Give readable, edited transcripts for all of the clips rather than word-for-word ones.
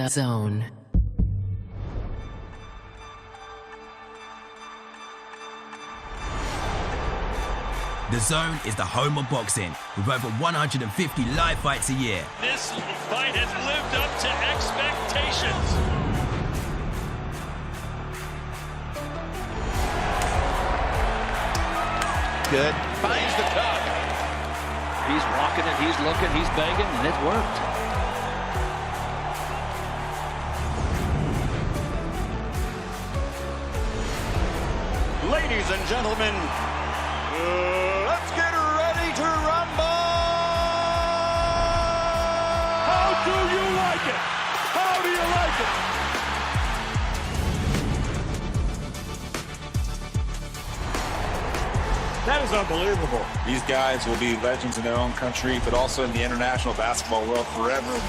Dazn. Dazn is the home of boxing, with over 150 live fights a year. This fight has lived up to expectations. Good. Finds the cup. He's walking it, he's looking, he's begging, and it worked. Ladies and gentlemen, let's get ready to rumble! How do you like it? How do you like it? That is unbelievable. These guys will be legends in their own country, but also in the international basketball world forever.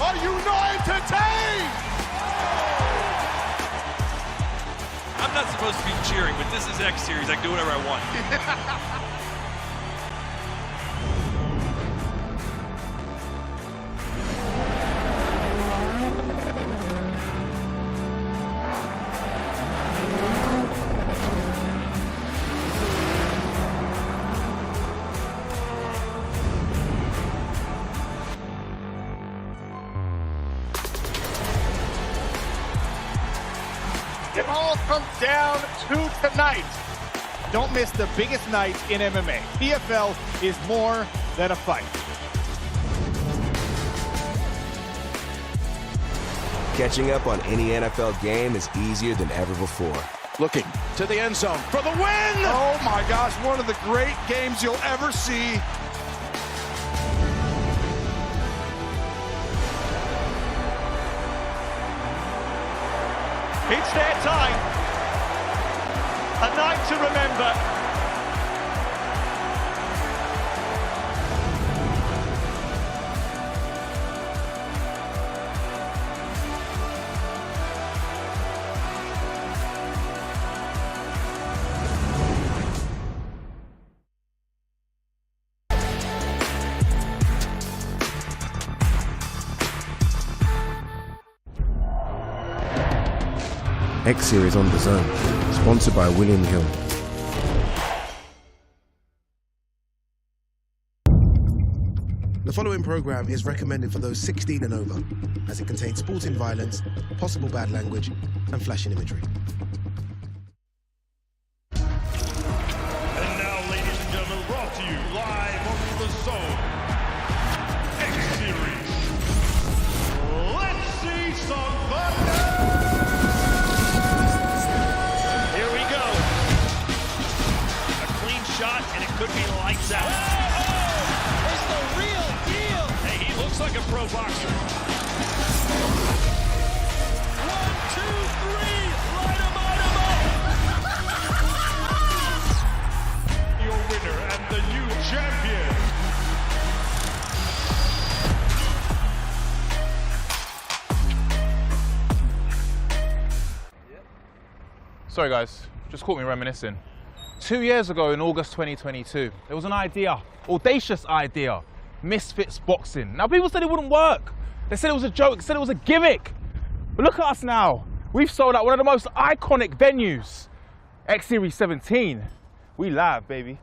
Are you not entertained? I'm not supposed to be cheering, but this is X Series. I can do whatever I want. It all comes down to tonight. Don't miss the biggest night in MMA. PFL is more than a fight. Catching up on any NFL game is easier than ever before. Looking to the end zone for the win! Oh my gosh, one of the great games you'll ever see. It's their time. A night to remember. X Series on Dazn, sponsored by William Hill. The following program is recommended for those 16 and over, as it contains sporting violence, possible bad language, and flashing imagery. And now, ladies and gentlemen, brought to you live on the zone. X Series. Let's see some thunder! Here we go. A clean shot, and it could be lights out. It's the real deal! Hey, he looks like a pro boxer. 1, 2, 3, light him up! Your winner and the new champion. Sorry guys, just caught me reminiscing. 2 years ago in August 2022, there was an idea, audacious idea, Misfits boxing. Now people said it wouldn't work. They said it was a joke, they said it was a gimmick. But look at us now. We've sold out one of the most iconic venues. X Series 17. We live, baby.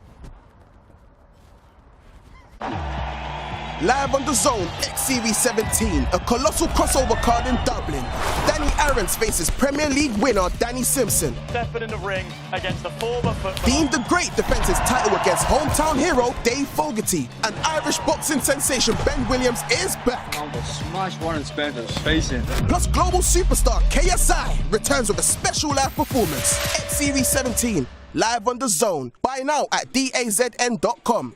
Live on Dazn, X Series 17, a colossal crossover card in Dublin. Danny Aaron's faces Premier League winner Danny Simpson. Stepping in the ring against the former footballer. Dean the Great defends his title against hometown hero Dave Fogarty. And Irish boxing sensation Ben Williams is back. I'm gonna smash Warren Spencer's face in. Plus global superstar KSI returns with a special live performance. X Series 17, live on Dazn. Buy now at dazn.com.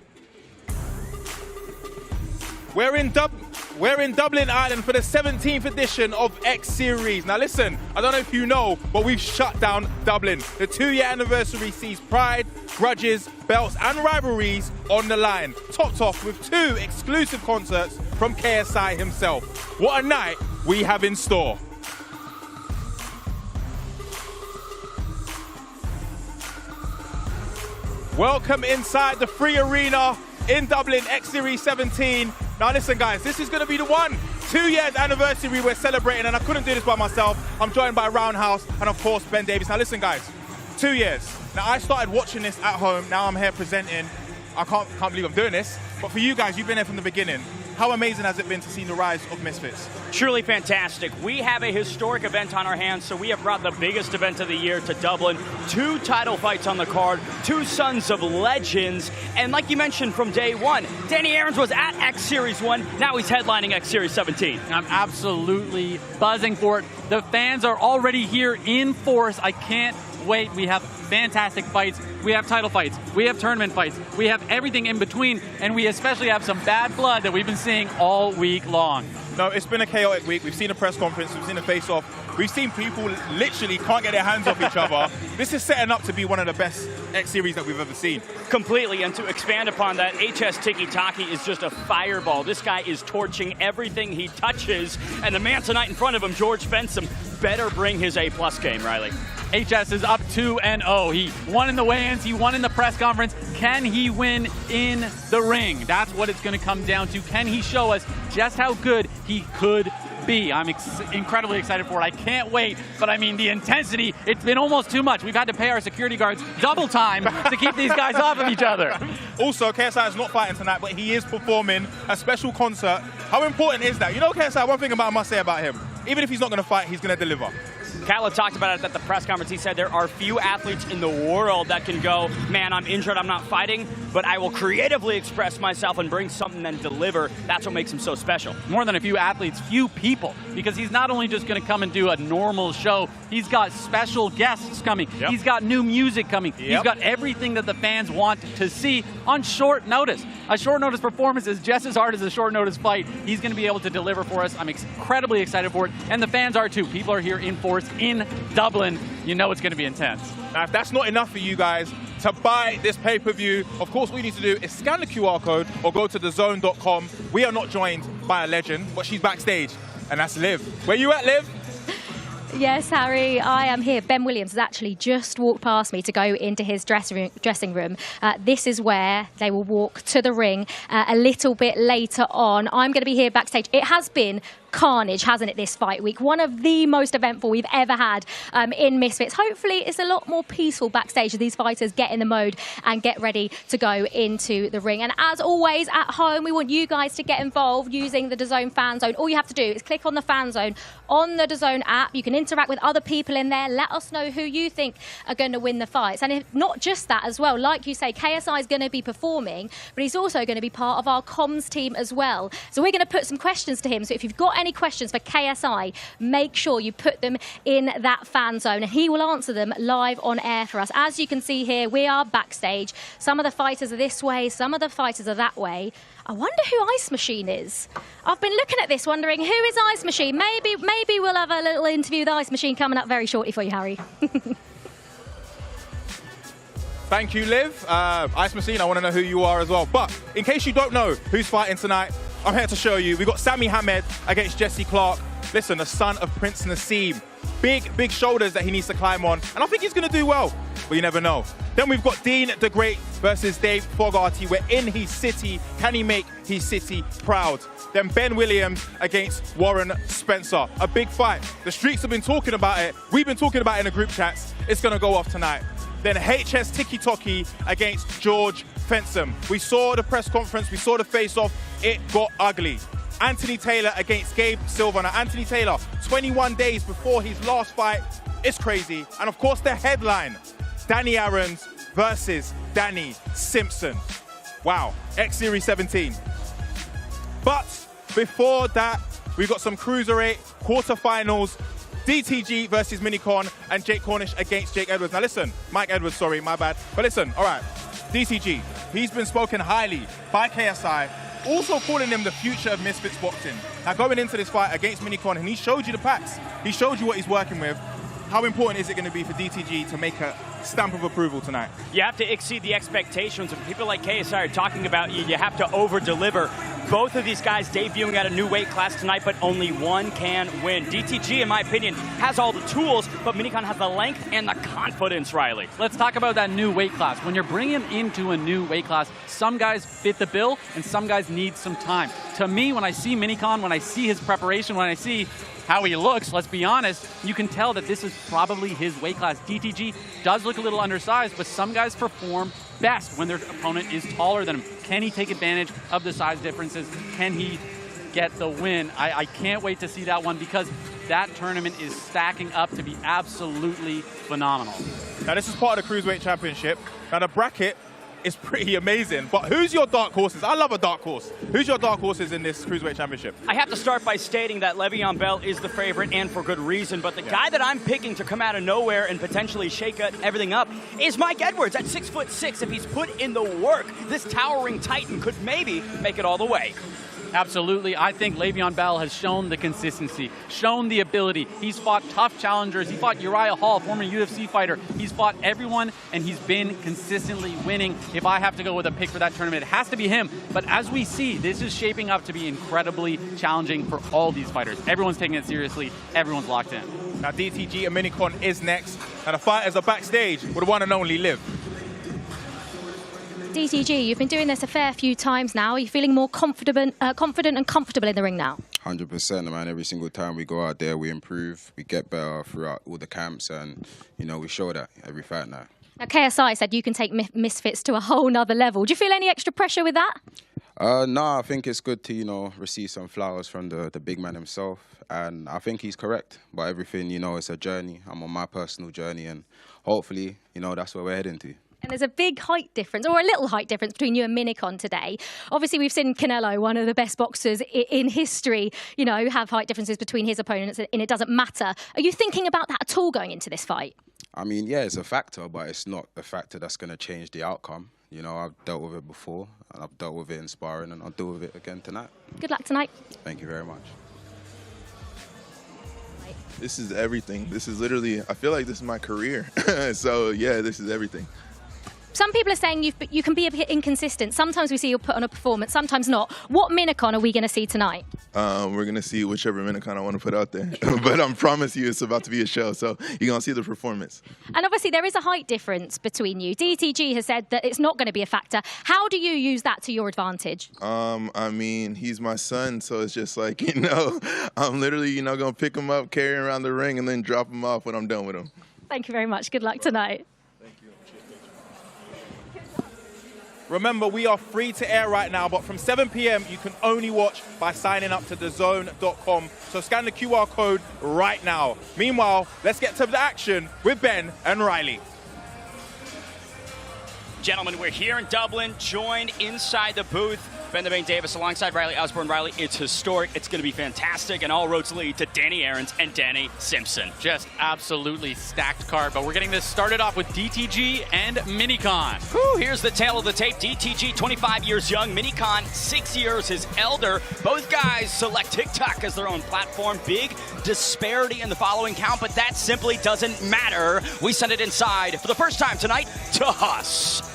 We're in Dublin, Ireland for the 17th edition of X Series. Now listen, I don't know if you know, but we've shut down Dublin. The 2-year anniversary sees pride, grudges, belts and rivalries on the line. Topped off with 2 exclusive concerts from KSI himself. What a night we have in store. Welcome inside the free arena in Dublin, X Series 17. Now listen guys, this is going to be the 2 years anniversary we're celebrating, and I couldn't do this by myself. I'm joined by Roundhouse and of course Ben Davies. Now listen guys, 2 years. Now I started watching this at home, now I'm here presenting. I can't believe I'm doing this, but for you guys, you've been here from the beginning. How amazing has it been to see the rise of Misfits? Truly fantastic. We have a historic event on our hands, so we have brought the biggest event of the year to Dublin. 2 title fights on the card, 2 sons of legends, and like you mentioned from day one, Danny Aarons was at X Series 1, now he's headlining X Series 17. I'm absolutely buzzing for it. The fans are already here in force. I can't wait. We have fantastic fights. We have title fights. We have tournament fights. We have everything in between, and we especially have some bad blood that we've been seeing all week long. No, it's been a chaotic week. We've seen a press conference, we've seen a face-off. We've seen people literally can't get their hands off each other. This is setting up to be one of the best X Series that we've ever seen. Completely, and to expand upon that, HS Tiki Taki is just a fireball. This guy is torching everything he touches, and the man tonight in front of him, George Fensom, better bring his A+ game, Riley. HS is up 2-0. He won in the weigh-ins, he won in the press conference. Can he win in the ring? That's what it's going to come down to. Can he show us just how good he could be? I'm incredibly excited for it. I can't wait, but I mean the intensity, it's been almost too much. We've had to pay our security guards double time to keep these guys off of each other. Also, KSI is not fighting tonight, but he is performing a special concert. How important is that? You know, KSI, one thing I must say about him, even if he's not going to fight, he's going to deliver. Khaled talked about it at the press conference. He said there are few athletes in the world that can go, man, I'm injured, I'm not fighting, but I will creatively express myself and bring something and deliver. That's what makes him so special. More than a few athletes, few people, because he's not only just going to come and do a normal show, he's got special guests coming. Yep. He's got new music coming. Yep. He's got everything that the fans want to see on short notice. A short notice performance is just as hard as a short notice fight. He's going to be able to deliver for us. I'm incredibly excited for it, and the fans are too. People are here in force in Dublin. You know it's going to be intense. Now, if that's not enough for you guys to buy this pay-per-view, of course, what you need to do is scan the QR code or go to Dazn.com. We are not joined by a legend, but she's backstage, and that's Liv. Where you at, Liv? Yes, Harry, I am here. Ben Williams has actually just walked past me to go into his dressing room. This is where they will walk to the ring a little bit later on. I'm going to be here backstage. It has been carnage, hasn't it, this fight week? One of the most eventful we've ever had in Misfits. Hopefully it's a lot more peaceful backstage as these fighters get in the mode and get ready to go into the ring. And as always, at home, we want you guys to get involved using the Dazn fan zone. All you have to do is click on the fan zone on the Dazn app. You can interact with other people in there. Let us know who you think are going to win the fights. And if not just that as well, like you say, KSI is going to be performing, but he's also going to be part of our comms team as well. So we're going to put some questions to him. So if you've got any questions for KSI, make sure you put them in that fan zone and he will answer them live on air for us. As you can see here, we are backstage. Some of the fighters are this way, some of the fighters are that way. I wonder who Ice Machine is. I've been looking at this wondering who is Ice Machine. Maybe we'll have a little interview with Ice Machine coming up very shortly for you, Harry. Thank you, Liv. Ice Machine, I want to know who you are as well. But in case you don't know who's fighting tonight, I'm here to show you. We've got Sami Hamed against Jesse Clark. Listen, the son of Prince Nassim. Big shoulders that he needs to climb on. And I think he's going to do well, but you never know. Then we've got Dean the Great versus Dave Fogarty. We're in his city. Can he make his city proud? Then Ben Williams against Warren Spencer. A big fight. The streets have been talking about it. We've been talking about it in the group chats. It's going to go off tonight. Then HS Tiki Taki against George Fensom. We saw the press conference, we saw the face-off, it got ugly. Anthony Taylor against Gabe Silva. Now, Anthony Taylor, 21 days before his last fight, it's crazy. And of course, the headline, Danny Aarons versus Danny Simpson. Wow, X Series 17. But before that, we've got some Cruiserweight quarterfinals. DTG versus Minicon and Jake Cornish against Jake Edwards. Now listen, Mike Edwards, sorry, my bad. But listen, all right, DTG, he's been spoken highly by KSI, also calling him the future of Misfits boxing. Now going into this fight against Minicon, and he showed you the packs. He showed you what he's working with. How important is it going to be for DTG to make a stamp of approval tonight? You have to exceed the expectations. When people like KSI are talking about you, you have to over-deliver. Both of these guys debuting at a new weight class tonight, but only one can win. DTG, in my opinion, has all the tools, but Minicon has the length and the confidence, Riley. Let's talk about that new weight class. When you're bringing him into a new weight class, some guys fit the bill and some guys need some time. To me, when I see Minicon, when I see his preparation, when I see how he looks, let's be honest, you can tell that this is probably his weight class. DTG does look a little undersized, but some guys perform best when their opponent is taller than him. Can he take advantage of the size differences? Can he get the win? I can't wait to see that one because that tournament is stacking up to be absolutely phenomenal. Now, this is part of the Cruiserweight Championship. Now, the bracket is pretty amazing, but who's your dark horses? I love a dark horse. Who's your dark horses in this Cruiserweight Championship? I have to start by stating that Le'Veon Bell is the favorite, and for good reason, but the guy that I'm picking to come out of nowhere and potentially shake everything up is Mike Edwards at 6'6". If he's put in the work, this towering titan could maybe make it all the way. Absolutely. I think Le'Veon Bell has shown the consistency, shown the ability. He's fought tough challengers. He fought Uriah Hall, former UFC fighter. He's fought everyone, and he's been consistently winning. If I have to go with a pick for that tournament, it has to be him. But as we see, this is shaping up to be incredibly challenging for all these fighters. Everyone's taking it seriously. Everyone's locked in. Now, DTG and Minicon is next, and the fighters are backstage with the one and only Liv. DTG, you've been doing this a fair few times now. Are you feeling more confident and comfortable in the ring now? 100%, man. Every single time we go out there, we improve, we get better throughout all the camps, and, you know, we show that every fight now. Now, KSI said you can take Misfits to a whole nother level. Do you feel any extra pressure with that? No, I think it's good to, you know, receive some flowers from the big man himself, and I think he's correct. But everything, you know, it's a journey. I'm on my personal journey, and hopefully, you know, that's where we're heading to. And there's a big height difference, or a little height difference, between you and Minicon today. Obviously, we've seen Canelo, one of the best boxers in history, you know, have height differences between his opponents, and it doesn't matter. Are you thinking about that at all going into this fight? I mean, yeah, it's a factor, but it's not a factor that's going to change the outcome. You know, I've dealt with it before, and I've dealt with it in sparring, and I'll deal with it again tonight. Good luck tonight. Thank you very much. This is everything. This is literally, I feel like this is my career. So, yeah, this is everything. Some people are saying you can be a bit inconsistent. Sometimes we see you put on a performance, sometimes not. What Minicon are we going to see tonight? We're going to see whichever Minicon I want to put out there. But I promise you it's about to be a show, so you're going to see the performance. And obviously there is a height difference between you. DTG has said that it's not going to be a factor. How do you use that to your advantage? I mean, he's my son, so it's just like, you know, I'm literally, you know, going to pick him up, carry him around the ring, and then drop him off when I'm done with him. Thank you very much. Good luck tonight. Remember, we are free to air right now, but from 7 p.m. you can only watch by signing up to Dazn.com. So scan the QR code right now. Meanwhile, let's get to the action with Ben and Riley. Gentlemen, we're here in Dublin, joined inside the booth. Ben the Bane Davis alongside Riley Osborne. Riley, it's historic. It's going to be fantastic, and all roads lead to Danny Aarons and Danny Simpson. Just absolutely stacked card, but we're getting this started off with DTG and Minicon. Whew, here's the tale of the tape. DTG, 25 years young. Minicon, 6 years his elder. Both guys select TikTok as their own platform. Big disparity in the following count, but that simply doesn't matter. We send it inside for the first time tonight to Huss.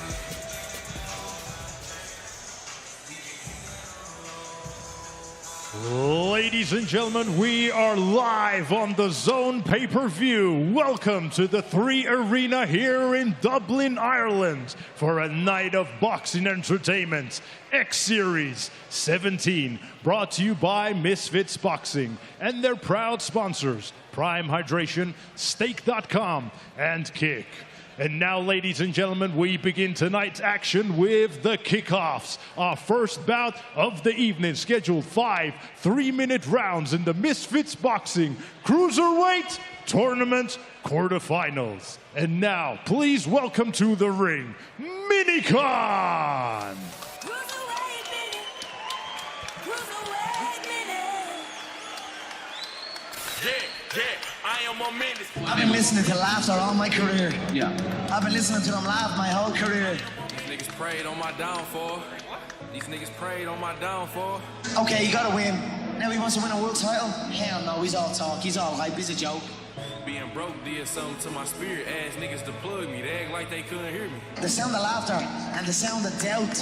Ladies and gentlemen, we are live on the Zone pay-per-view. Welcome to the 3 Arena here in Dublin, Ireland for a night of boxing entertainment. X Series 17, brought to you by Misfits Boxing and their proud sponsors, Prime Hydration, Stake.com, and Kick. And now, ladies and gentlemen, we begin tonight's action with the kickoffs. Our first bout of the evening, scheduled 5 3-minute rounds in the Misfits Boxing Cruiserweight Tournament quarterfinals. And now, please welcome to the ring, Minicon! I've been listening to laughter all my career. Yeah. I've been listening to them laugh my whole career. These niggas prayed on my downfall. These niggas prayed on my downfall. Okay, you gotta win. Now he wants to win a world title? Hell no, he's all talk, he's all hype, he's a joke. Being broke did something to my spirit. Ass niggas to plug me. They act like they couldn't hear me. The sound of laughter and the sound of doubt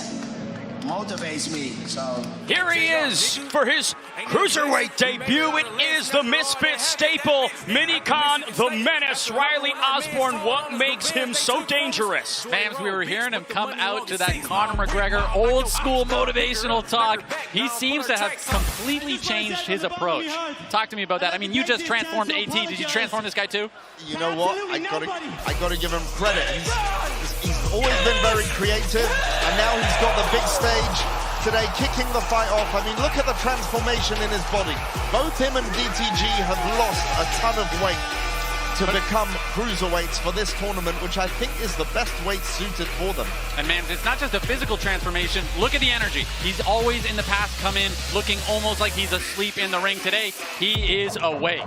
motivates me. So here he is for his cruiserweight debut. It is the Misfits staple, Minicon, the Menace, Riley Osborne. What makes him so dangerous? Mams, we were hearing him come out to that Conor McGregor old school motivational talk. He seems to have completely changed his approach. Talk to me about that. I mean, you just transformed AT. Did you transform this guy too? You know what? I gotta give him credit. He's always been very creative, and now he's got the big stage today, kicking the fight off. I mean, look at the transformation in his body. Both him and DTG have lost a ton of weight to become cruiserweights for this tournament, which I think is the best weight suited for them. And man, it's not just a physical transformation. Look at the energy. He's always in the past come in looking almost like he's asleep in the ring. Today, he is awake.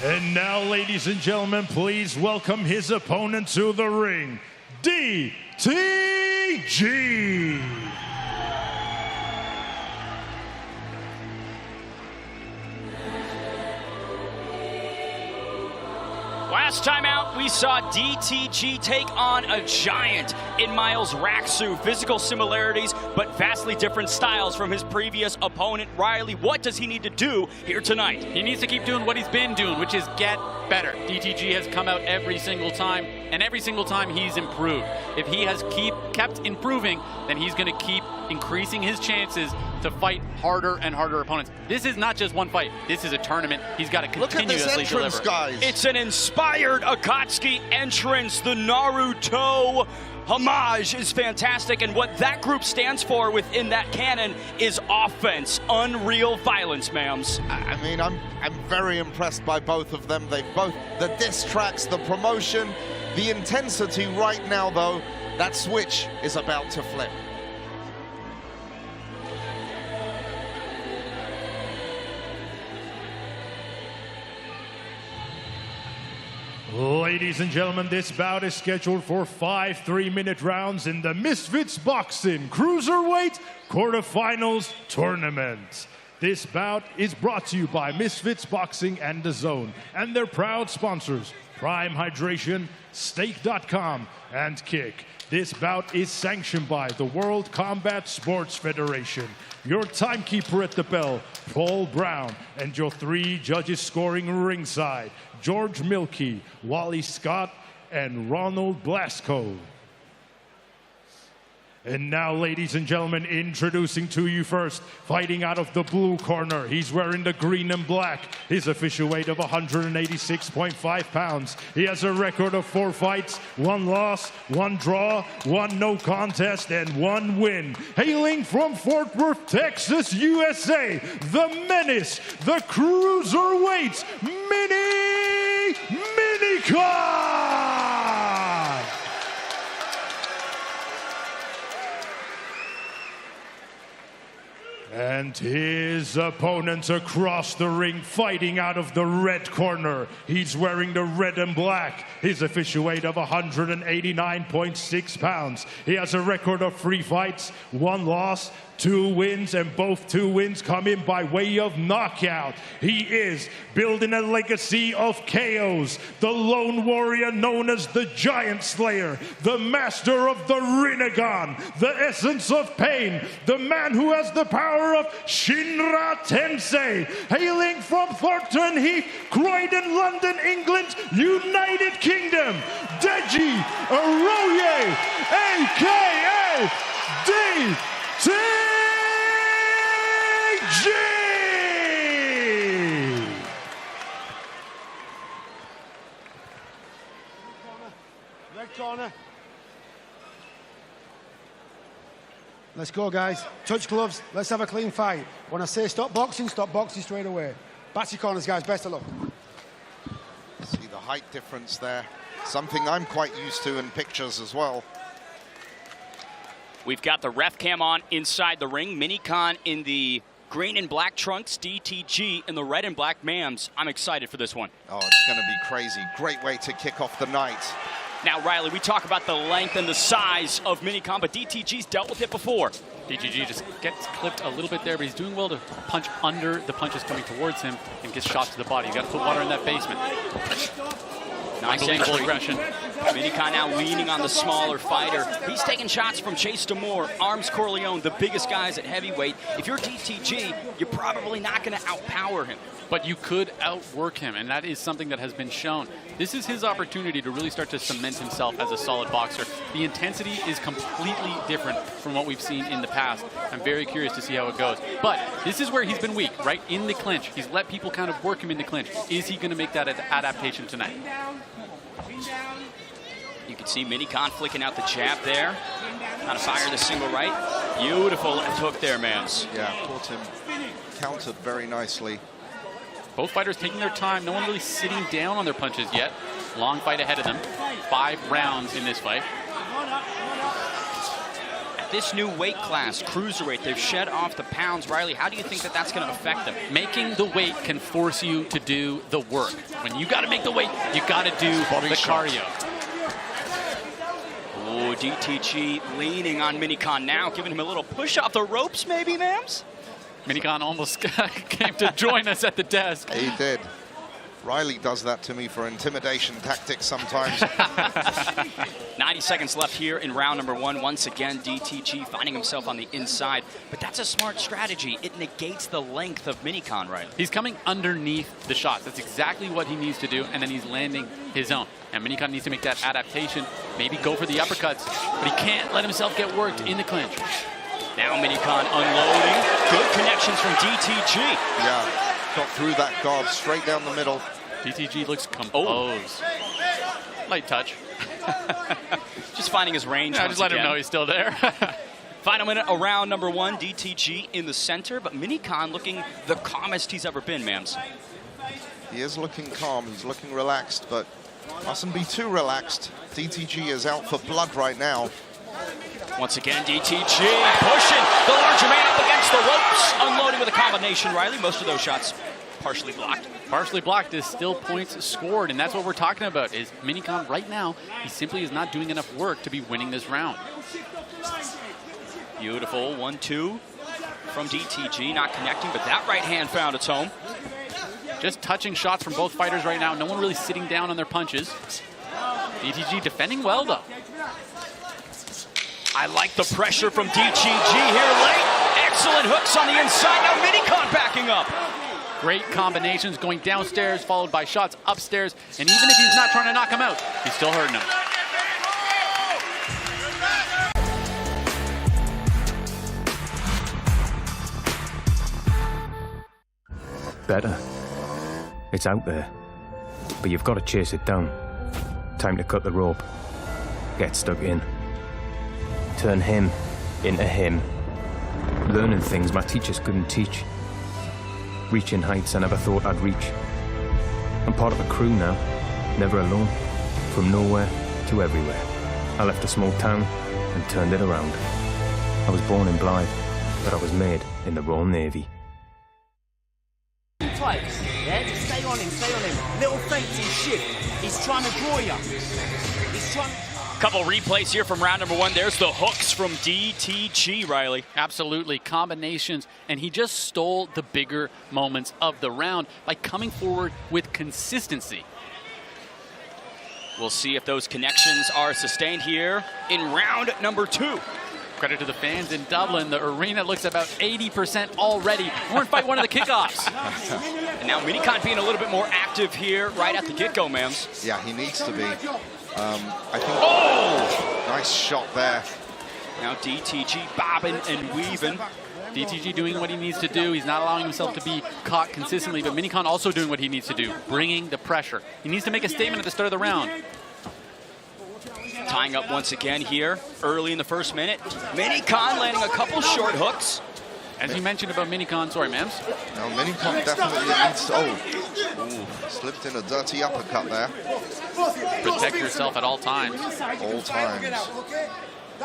And now, ladies and gentlemen, please welcome his opponent to the ring, DTG. Last time out, we saw DTG take on a giant in Miles Raksu. Physical similarities, but vastly different styles from his previous opponent, Riley. What does he need to do here tonight? He needs to keep doing what he's been doing, which is get better. DTG has come out every single time, and every single time he's improved. If he has kept improving, then he's going to keep increasing his chances to fight harder and harder opponents. This is not just one fight. This is a tournament. He's got to continuously deliver. Guys. It's an inspired Akatsuki entrance. The Naruto homage is fantastic, and what that group stands for within that canon is offense, unreal violence, ma'ams. I mean, I'm very impressed by both of them. They both, the diss tracks, the promotion, the intensity right now, though, that switch is about to flip. Ladies and gentlemen, this bout is scheduled for 5 3-minute rounds in the Misfits Boxing Cruiserweight Quarterfinals Tournament. This bout is brought to you by Misfits Boxing and Dazn and their proud sponsors, Prime Hydration, Stake.com, and Kick. This bout is sanctioned by the World Combat Sports Federation. Your timekeeper at the bell, Paul Brown, and your 3 judges scoring ringside, George Milkey, Wally Scott, and Ronald Blasco. And now, ladies and gentlemen, introducing to you first, fighting out of the blue corner. He's wearing the green and black. His official weight of 186.5 pounds. He has a record of 4 fights, 1 loss, 1 draw, 1 no contest, and 1 win. Hailing from Fort Worth, Texas, USA, the Menace, the Cruiserweight Minicon! And his opponents across the ring, fighting out of the red corner. He's wearing the red and black. His official weight of 189.6 pounds. He has a record of 3 fights, 1 loss, 2 wins, and both 2 wins come in by way of knockout. He is building a legacy of KOs, the lone warrior known as the Giant Slayer, the master of the Rinnegan, the essence of pain, the man who has the power of Shinra Tensei, hailing from Thornton Heath, Croydon, London, England, United Kingdom, Deji Aroye, a.k.a. DTG! Red corner. Let's go, guys. Touch gloves. Let's have a clean fight. When I say stop boxing straight away. Back to your corners, guys. Best of luck. See the height difference there. Something I'm quite used to in pictures as well. We've got the ref cam on inside the ring. Minicon in the green and black trunks, DTG in the red and black mams. I'm excited for this one. Oh, it's going to be crazy. Great way to kick off the night. Now, Riley, we talk about the length and the size of Minicon, but DTG's dealt with it before. DTG just gets clipped a little bit there, but he's doing well to punch under the punches coming towards him and gets shots to the body. You got to put water in that basement. Nice Unbelievable aggression. Minicon now leaning on the smaller fighter. He's taking shots from Chase Demore, Arms Corleone, the biggest guys at heavyweight. If you're DTG, you're probably not going to outpower him. But you could outwork him, and that is something that has been shown. This is his opportunity to really start to cement himself as a solid boxer. The intensity is completely different from what we've seen in the past. I'm very curious to see how it goes. But this is where he's been weak, right? In the clinch. He's let people kind of work him in the clinch. Is he going to make that adaptation tonight? You can see Minicon flicking out the jab there. Trying to fire the single right. Beautiful left hook there, Mams. Yeah, caught him countered very nicely. Both fighters taking their time. No one really sitting down on their punches yet. Long fight ahead of them. 5 rounds in this fight. At this new weight class, cruiserweight, they've shed off the pounds. Riley, how do you think that that's going to affect them? Making the weight can force you to do the work. When you got to make the weight, you got to do the cardio. Oh, DTG leaning on Minicon now, giving him a little push off the ropes, maybe, Mams? Minicon almost came to join us at the desk. He did. Riley does that to me for intimidation tactics sometimes. 90 seconds left here in round number 1. Once again, DTG finding himself on the inside. But that's a smart strategy. It negates the length of Minicon, Riley. He's coming underneath the shots. That's exactly what he needs to do, and then he's landing his own. And Minicon needs to make that adaptation, maybe go for the uppercuts, but he can't let himself get worked in the clinch. Now Minicon unloading. Good connections from DTG. Yeah, got through that guard straight down the middle. DTG looks composed. Light touch. Just finding his range. Yeah, just let him know he's still there. Final minute of round number 1. DTG in the center, but Minicon looking the calmest he's ever been, Mams. He is looking calm. He's looking relaxed, but mustn't be too relaxed. DTG is out for blood right now. Once again, DTG pushing the larger man up against the ropes. Unloading with a combination, Riley. Most of those shots partially blocked. Partially blocked is still points scored, and that's what we're talking about. Is Minicon right now, he simply is not doing enough work to be winning this round. Beautiful 1-2 from DTG, not connecting, but that right hand found its home. Just touching shots from both fighters right now. No one really sitting down on their punches. DTG defending well, though. I like the pressure from DTG here late. Excellent hooks on the inside. Now Minicon backing up. Great combinations going downstairs, followed by shots upstairs. And even if he's not trying to knock him out, he's still hurting him. Better. It's out there. But you've got to chase it down. Time to cut the rope. Get stuck in. Turn him into him. Learning things my teachers couldn't teach. Reaching heights I never thought I'd reach. I'm part of a crew now, never alone. From nowhere to everywhere. I left a small town and turned it around. I was born in Blythe, but I was made in the Royal Navy. Tight, yeah, just stay on him. Little feints and shift. He's trying to draw you. He's trying. Couple replays here from round number 1. There's the hooks from DTG, Riley. Absolutely, combinations, and he just stole the bigger moments of the round by coming forward with consistency. We'll see if those connections are sustained here in round number 2. Credit to the fans in Dublin. The arena looks about 80% already. We're in fight 1 of the kickoffs. And now Minicon being a little bit more active here right at the get-go, Mams. Yeah, he needs to be. I think. Nice shot there. Now DTG bobbing and weaving. DTG doing what he needs to do. He's not allowing himself to be caught consistently, but Minicon also doing what he needs to do, bringing the pressure. He needs to make a statement at the start of the round. Tying up once again here early in the first minute. Minicon landing a couple short hooks. As you mentioned about Minicon, sorry, Mams. No, Minicon definitely needs to. Slipped in a dirty uppercut there. Protect yourself at all times. All times.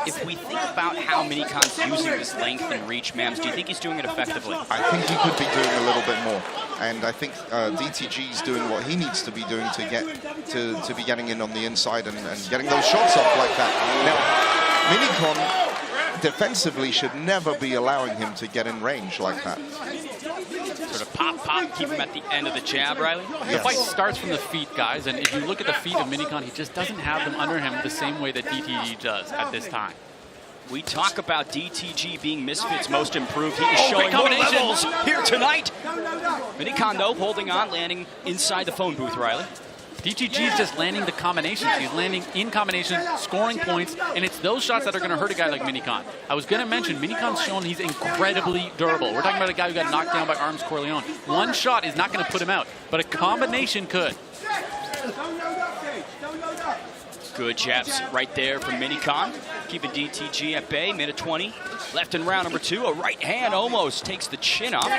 If we think about how Minicon's using this length and reach, Mams, do you think he's doing it effectively? I think he could be doing a little bit more. And I think DTG's doing what he needs to be doing to get to be getting in on the inside and getting those shots off like that. Now, Minicon defensively should never be allowing him to get in range like that. Sort of pop, pop, keep him at the end of the jab, Riley. The fight starts from the feet, guys, and if you look at the feet of Minicon, he just doesn't have them under him the same way that DTG does at this time. We talk about DTG being Misfits' most improved. He is showing more levels here tonight. Minicon, though, holding on, landing inside the phone booth, Riley. DTG is just landing the combinations. He's landing in combination, scoring points, and it's those shots that are going to hurt a guy like Minicon. I was going to mention, Minicon's shown he's incredibly durable. We're talking about a guy who got knocked down by Arms Corleone. One shot is not going to put him out, but a combination could. Good jabs right there from Minicon, keeping DTG at bay, minute 20. Left in round number 2, a right hand almost takes the chin off.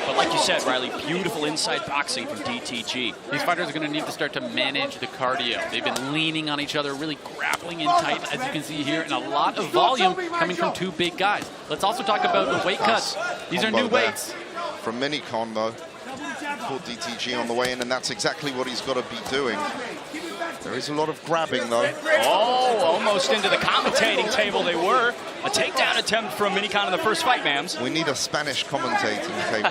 But like you said, Riley, beautiful inside boxing from DTG. These fighters are going to need to start to manage the cardio. They've been leaning on each other, really grappling in tight, as you can see here, and a lot of volume coming from two big guys. Let's also talk about the weight cuts. These are new weights. From Minicon, though, caught DTG on the way in, and that's exactly what he's got to be doing. There is a lot of grabbing, though. Oh, almost into the commentating table they were. A takedown attempt from Minicon in the first fight, Mams. We need a Spanish commentating table.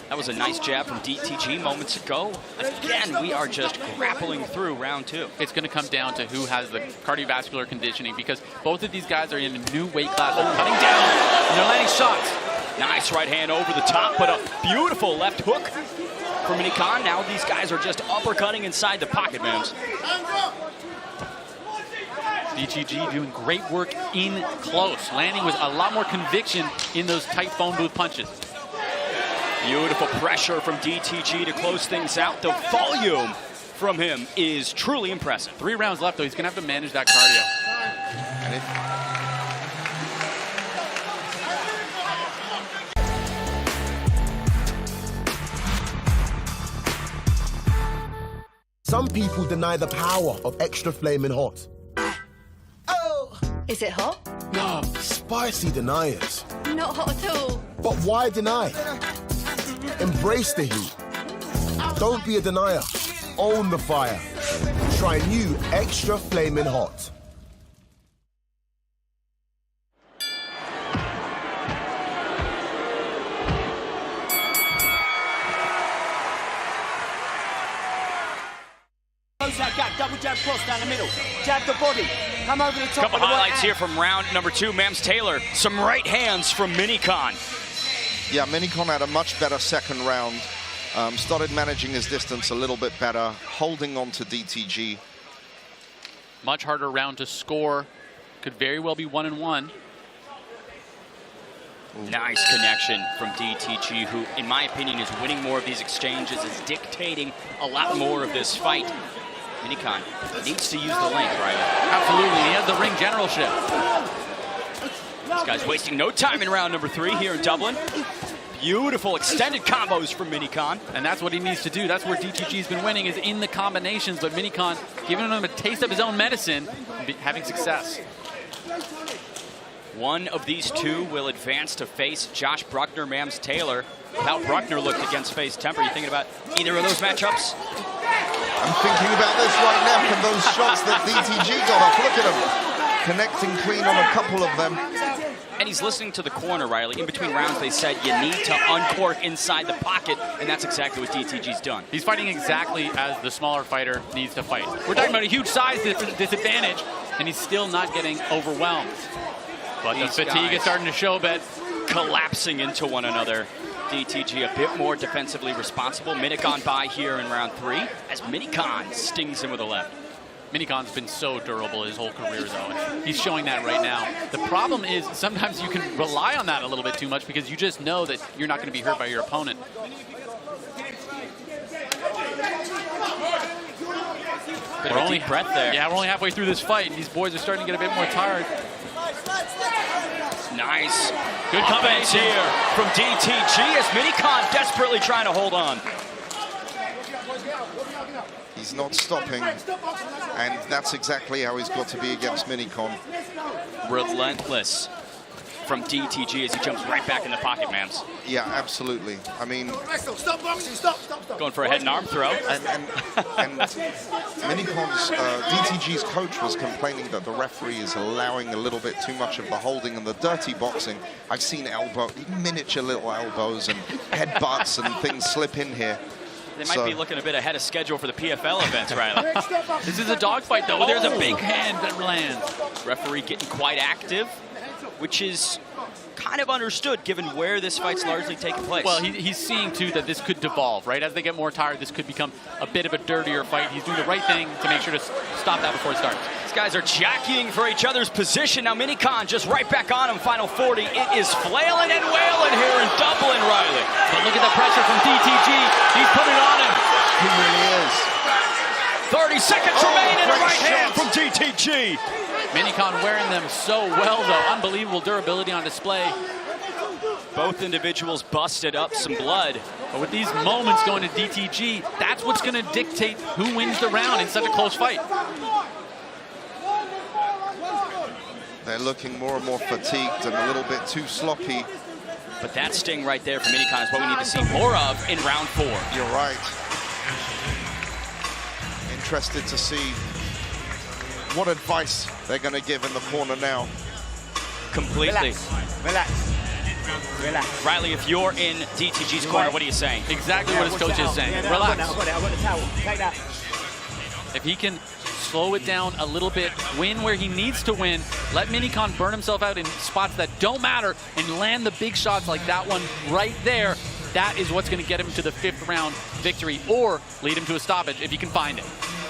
That was a nice jab from DTG moments ago. Again, we are just grappling through round 2. It's going to come down to who has the cardiovascular conditioning, because both of these guys are in a new weight class. They're cutting down, and they're landing shots. Nice right hand over the top, but a beautiful left hook from Minicon. Now these guys are just uppercutting inside the pocket, Mams. DTG doing great work in close, landing with a lot more conviction in those tight phone booth punches. Beautiful pressure from DTG to close things out. The volume from him is truly impressive. 3 rounds left, though. He's going to have to manage that cardio. Some people deny the power of extra flaming hot. Oh! Is it hot? No, spicy deniers. Not hot at all. But why deny? Embrace the heat. Don't be a denier. Own the fire. Try new extra flaming hot. Close that gap, double jab cross down the middle. Jab the body. Come over the top. Couple highlights here from round number 2. Mams Taylor, some right hands from Minicon. Yeah, Minicon had a much better second round. Started managing his distance a little bit better, holding on to DTG. Much harder round to score. Could very well be 1-1. Nice connection from DTG, who, in my opinion, is winning more of these exchanges, is dictating a lot more of this fight. Minicon needs to use the length, right? Absolutely, he has the ring generalship. This guy's wasting no time in round number 3 here in Dublin. Beautiful extended combos from Minicon. And that's what he needs to do. That's where DTG's been winning, is in the combinations, but Minicon giving him a taste of his own medicine, having success. One of these two will advance to face Josh Bruckner, Mams Taylor. How Bruckner looked against FaZe Temper. You thinking about either of those matchups? I'm thinking about this right now from those shots that DTG got off. Look at him, connecting clean on a couple of them. And he's listening to the corner, Riley. In between rounds, they said you need to uncork inside the pocket, and that's exactly what DTG's done. He's fighting exactly as the smaller fighter needs to fight. We're talking about a huge size disadvantage, and he's still not getting overwhelmed. But the fatigue is starting to show a bit. Collapsing into one another. DTG a bit more defensively responsible. Minicon by here in round 3 as Minicon stings him with a left. Minicon's been so durable his whole career, though. And he's showing that right now. The problem is sometimes you can rely on that a little bit too much because you just know that you're not going to be hurt by your opponent. We're only breath there. Yeah, we're only halfway through this fight, and these boys are starting to get a bit more tired. Nice. Good combination here from DTG as Minicon desperately trying to hold on. He's not stopping, and that's exactly how he's got to be against Minicon. Relentless from DTG as he jumps right back in the pocket, Mams. Yeah, absolutely. I mean, Stop boxing, stop. Going for a head and arm throw. And Minicon's, DTG's coach was complaining that the referee is allowing a little bit too much of the holding and the dirty boxing. I've seen miniature little elbows and headbutts and things slip in here. They might be looking a bit ahead of schedule for the PFL events, Riley. This is a dogfight, though. There's a big hand that lands. Referee getting quite active, which is kind of understood given where this fight's largely taking place. Well, he's seeing, too, that this could devolve, right? As they get more tired, this could become a bit of a dirtier fight. He's doing the right thing to make sure to stop that before it starts. These guys are jockeying for each other's position. Now, Minicon just right back on him, final 40. It is flailing and wailing here in Dublin, Riley. But look at the pressure from DTG. He's putting it on him. He really is. 30 seconds remain in the right hand from DTG. Minicon wearing them so well, though. Unbelievable durability on display. Both individuals busted up some blood. But with these moments going to DTG, that's what's going to dictate who wins the round in such a close fight. They're looking more and more fatigued and a little bit too sloppy. But that sting right there from Minicon is what we need to see more of in round 4. You're right. Interested to see what advice they're going to give in the corner now. Completely. Relax. Riley, if you're in DTG's corner, what are you saying? Exactly what his coach is saying. Yeah, Relax. I've got the towel. Take that. If he can slow it down a little bit, win where he needs to win, let Minicon burn himself out in spots that don't matter, and land the big shots like that one right there, that is what's going to get him to the 5th round victory, or lead him to a stoppage if he can find it.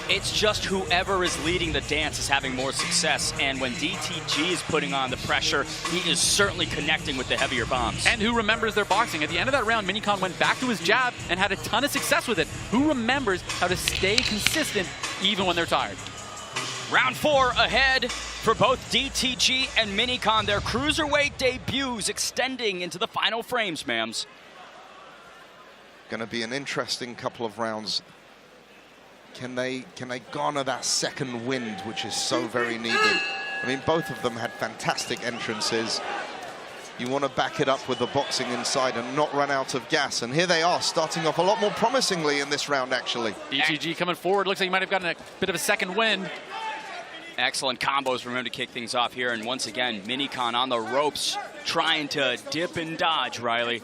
It's just whoever is leading the dance is having more success, and when DTG is putting on the pressure, he is certainly connecting with the heavier bombs. And who remembers their boxing? At the end of that round, Minicon went back to his jab and had a ton of success with it. Who remembers how to stay consistent even when they're tired? Round 4 ahead for both DTG and Minicon. Their cruiserweight debuts extending into the final frames, Mams. Going to be an interesting couple of rounds. Can they garner that second wind, which is so very needed? I mean, both of them had fantastic entrances. You want to back it up with the boxing inside and not run out of gas. And here they are, starting off a lot more promisingly in this round, actually. DTG coming forward. Looks like he might have gotten a bit of a second wind. Excellent combos from him to kick things off here. And once again, Minicon on the ropes, trying to dip and dodge, Riley.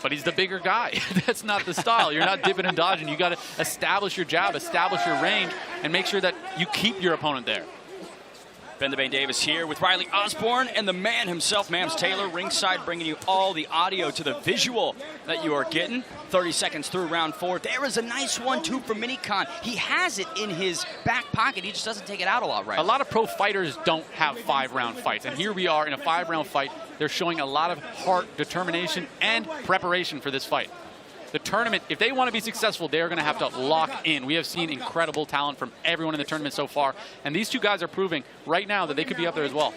But he's the bigger guy. That's not the style. You're not dipping and dodging. You got to establish your jab, establish your range, and make sure that you keep your opponent there. Ben the Bane Davis here with Riley Osborne and the man himself, Mams Taylor, ringside, bringing you all the audio to the visual that you are getting. 30 seconds through round 4. There is a nice 1-2 from Minicon. He has it in his back pocket. He just doesn't take it out a lot, right? A lot of pro fighters don't have 5-round fights, and here we are in a 5-round fight. They're showing a lot of heart, determination, and preparation for this fight. The tournament, if they want to be successful, they're going to have to lock in. We have seen incredible talent from everyone in the tournament so far, and these two guys are proving right now that they could be up there as well.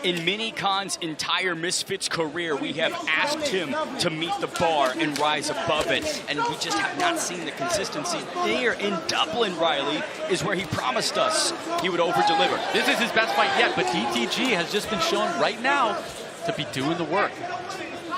In Minicon's entire Misfits career, we have asked him to meet the bar and rise above it, and we just have not seen the consistency. Here in Dublin, Riley, is where he promised us he would over-deliver. This is his best fight yet, but DTG has just been shown right now to be doing the work.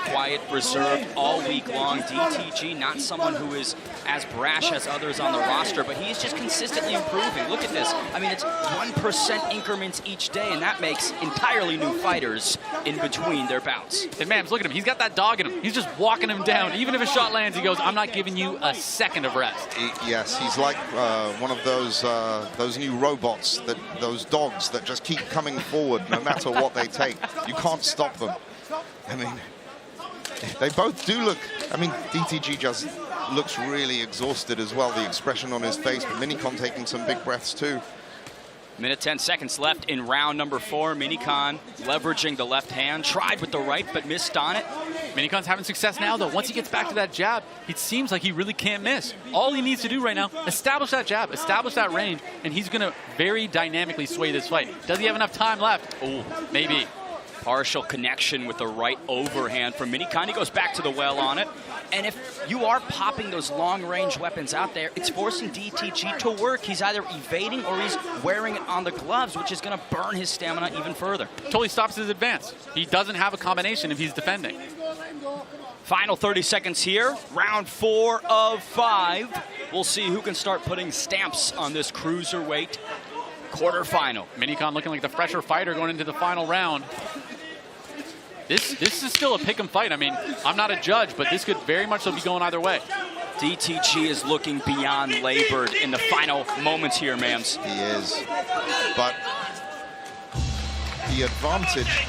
Quiet, reserved all week long. DTG, not someone who is as brash as others on the roster, but he is just consistently improving. Look at this. I mean, it's 1% increments each day, and that makes entirely new fighters in between their bouts. And Mams, look at him. He's got that dog in him. He's just walking him down. Even if a shot lands, he goes, I'm not giving you a second of rest. Yes, he's like one of those new robots, those dogs that just keep coming forward no matter what they take. You can't stop them. I mean, they both do look, I mean, DTG just looks really exhausted as well, the expression on his face, but Minicon taking some big breaths too. Minute 10 seconds left in round number 4. Minicon leveraging the left hand, tried with the right, but missed on it. Minicon's having success now, though. Once he gets back to that jab, it seems like he really can't miss. All he needs to do right now, establish that jab, establish that range, and he's going to very dynamically sway this fight. Does he have enough time left? Oh, maybe. Partial connection with the right overhand from Minicon. He goes back to the well on it. And if you are popping those long-range weapons out there, it's forcing DTG to work. He's either evading or he's wearing it on the gloves, which is going to burn his stamina even further. Totally stops his advance. He doesn't have a combination if he's defending. Final 30 seconds here. Round 4 of 5. We'll see who can start putting stamps on this cruiserweight quarterfinal. Minicon looking like the fresher fighter going into the final round. This is still a pick'em fight. I mean, I'm not a judge, but this could very much so be going either way. DTG is looking beyond labored in the final moments here, Mams. He is. But the advantage,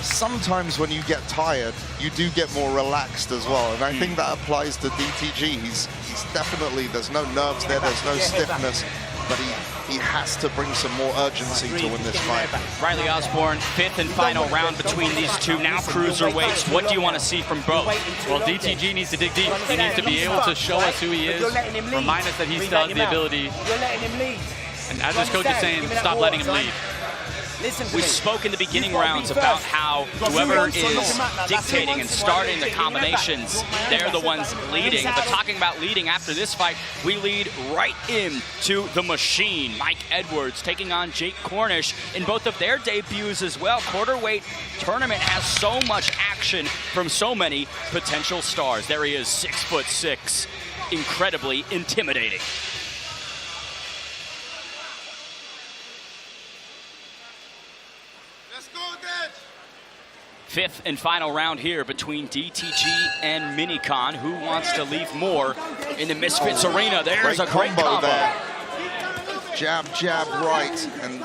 sometimes when you get tired, you do get more relaxed as well. And I think that applies to DTG. He's definitely, there's no nerves there, there's no stiffness, but he has to bring some more urgency to win this fight. Riley Osborne, 5th and final round between these two, now cruiserweights. What do you want to see from both? Well, DTG needs to dig deep. He needs to be able to show us who he is, remind us that he still has the ability. And as his coach is saying, stop letting him lead. We spoke in the beginning rounds about how whoever is dictating and starting the combinations, they're the ones leading. But talking about leading after this fight, we lead right into the machine. Mike Edwards taking on Jake Cornish in both of their debuts as well. Quarterweight tournament has so much action from so many potential stars. There he is, 6'6", incredibly intimidating. 5th and final round here between DTG and Minicon. Who wants to leave more in the Misfits arena? There's a great combo there. Jab, jab, right, and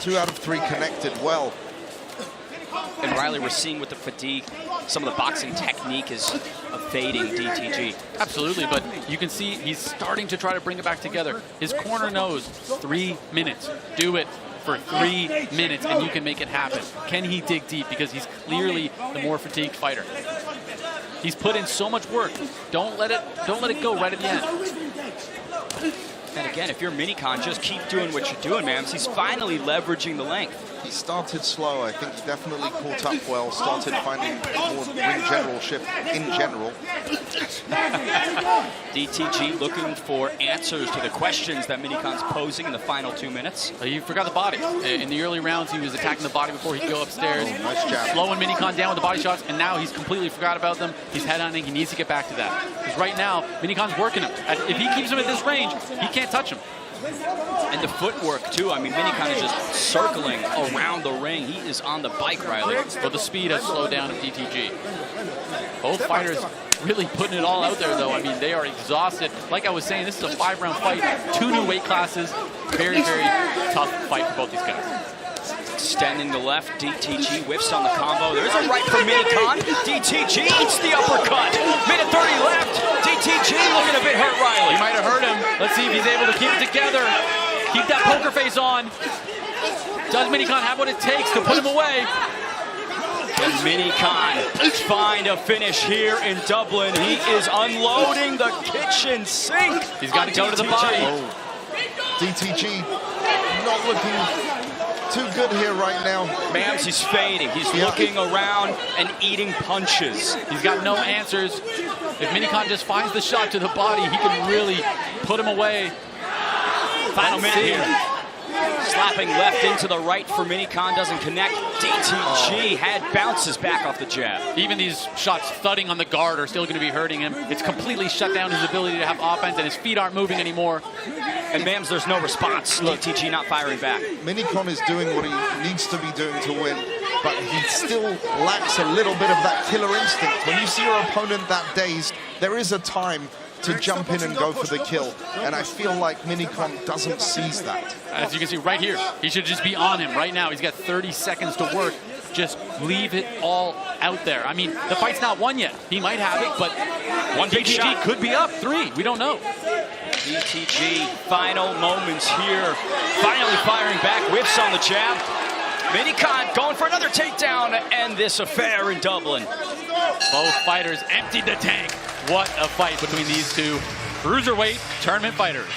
2 out of 3 connected well. And Riley, we're seeing with the fatigue, some of the boxing technique is evading DTG. Absolutely, but you can see he's starting to try to bring it back together. His corner knows 3 minutes. Do it for 3 minutes and you can make it happen. Can he dig deep? Because he's clearly the more fatigued fighter. He's put in so much work. Don't let it go right at the end. And again, if you're Minicon, just keep doing what you're doing, man. He's finally leveraging the length. He started slow. I think he definitely caught up well, started finding more ring generalship in general. DTG looking for answers to the questions that Minicon's posing in the final 2 minutes. You forgot the body. In the early rounds, he was attacking the body before he'd go upstairs. Nice jab. Slowing Minicon down with the body shots, and now he's completely forgot about them. He's headhunting. He needs to get back to that. Because right now, Minicon's working him. If he keeps him at this range, he can't touch him. And the footwork, too. I mean, Minicon is just circling around the ring. He is on the bike, Riley. But the speed has slowed down at DTG. Both fighters really putting it all out there, though. I mean, they are exhausted. Like I was saying, this is a 5-round fight. 2 new weight classes. Very, very tough fight for both these guys. Extending the left, DTG whiffs on the combo. There's a right from Minicon. DTG eats the uppercut. Minute 30 left. DTG looking a bit hurt, Riley. He might have hurt him. Let's see if he's able to keep it together. Keep that poker face on. Does Minicon have what it takes to put him away? And Minicon find a finish here in Dublin. He is unloading the kitchen sink. He's got to go to the body. Oh. DTG not looking too good here right now. Mams, he's fading. He's looking around and eating punches. He's got no answers. If Minicon just finds the shot to the body, he can really put him away. Final minute here. Slapping left into the right for Minicon, doesn't connect. DTG head bounces back off the jab. Even these shots thudding on the guard are still going to be hurting him. It's completely shut down his ability to have offense, and his feet aren't moving anymore. And Mams, there's no response. DTG not firing back. Minicon is doing what he needs to be doing to win, but he still lacks a little bit of that killer instinct. When you see your opponent that dazed, there is a time to jump in and go for the kill. And I feel like Minicon doesn't seize that. As you can see right here, he should just be on him right now. He's got 30 seconds to work. Just leave it all out there. I mean, the fight's not won yet. He might have it, but one big shot could be up 3. We don't know. DTG, final moments here. Finally firing back, whiffs on the jab. Minicon going for another takedown to end this affair in Dublin. Both fighters emptied the tank. What a fight between these two cruiserweight tournament fighters.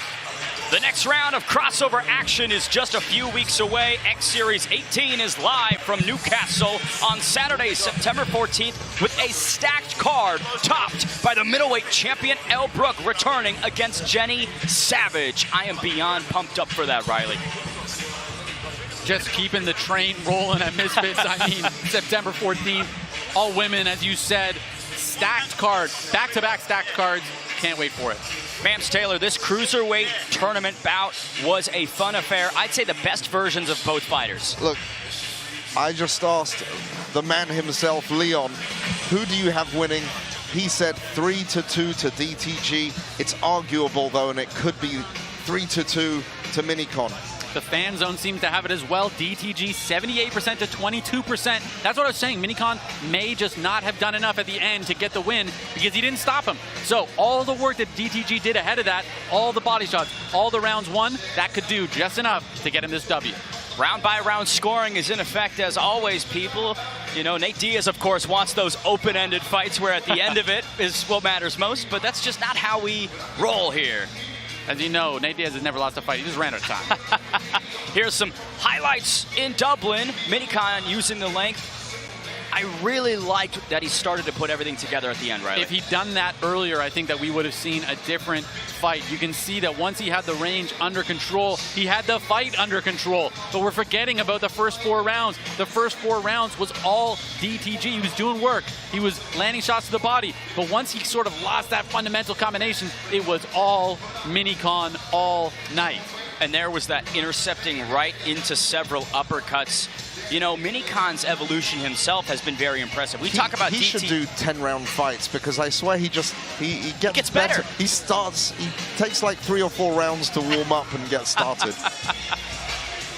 The next round of crossover action is just a few weeks away. X Series 18 is live from Newcastle on Saturday, September 14th, with a stacked card topped by the middleweight champion Elle Brooke returning against Jenny Savage. I am beyond pumped up for that, Riley. Just keeping the train rolling at Misfits. I mean, September 14th, all women, as you said, stacked card, back-to-back stacked cards. Can't wait for it. Mams Taylor, this cruiserweight tournament bout was a fun affair. I'd say the best versions of both fighters. Look, I just asked the man himself, Leon, who do you have winning? He said 3-2 to DTG. It's arguable, though, and it could be 3-2 to Minicon. The fan zone seems to have it as well. DTG 78% to 22%. That's what I was saying. Minicon may just not have done enough at the end to get the win because he didn't stop him. So all the work that DTG did ahead of that, all the body shots, all the rounds won, that could do just enough to get him this W. Round by round scoring is in effect as always, people. You know, Nate Diaz, of course, wants those open-ended fights where at the end of it is what matters most, but that's just not how we roll here. As you know, Nate Diaz has never lost a fight. He just ran out of time. Here's some highlights in Dublin. Minicon using the length. I really liked that he started to put everything together at the end, right? If he'd done that earlier, I think that we would have seen a different fight. You can see that once he had the range under control, he had the fight under control. But we're forgetting about the first 4 rounds. The first 4 rounds was all DTG. He was doing work. He was landing shots to the body. But once he sort of lost that fundamental combination, it was all Minicon all night. And there was that intercepting right into several uppercuts. You know, Minicon's evolution himself has been very impressive. We talk about he should do 10-round fights because I swear he gets better. He takes like 3 or 4 rounds to warm up and get started.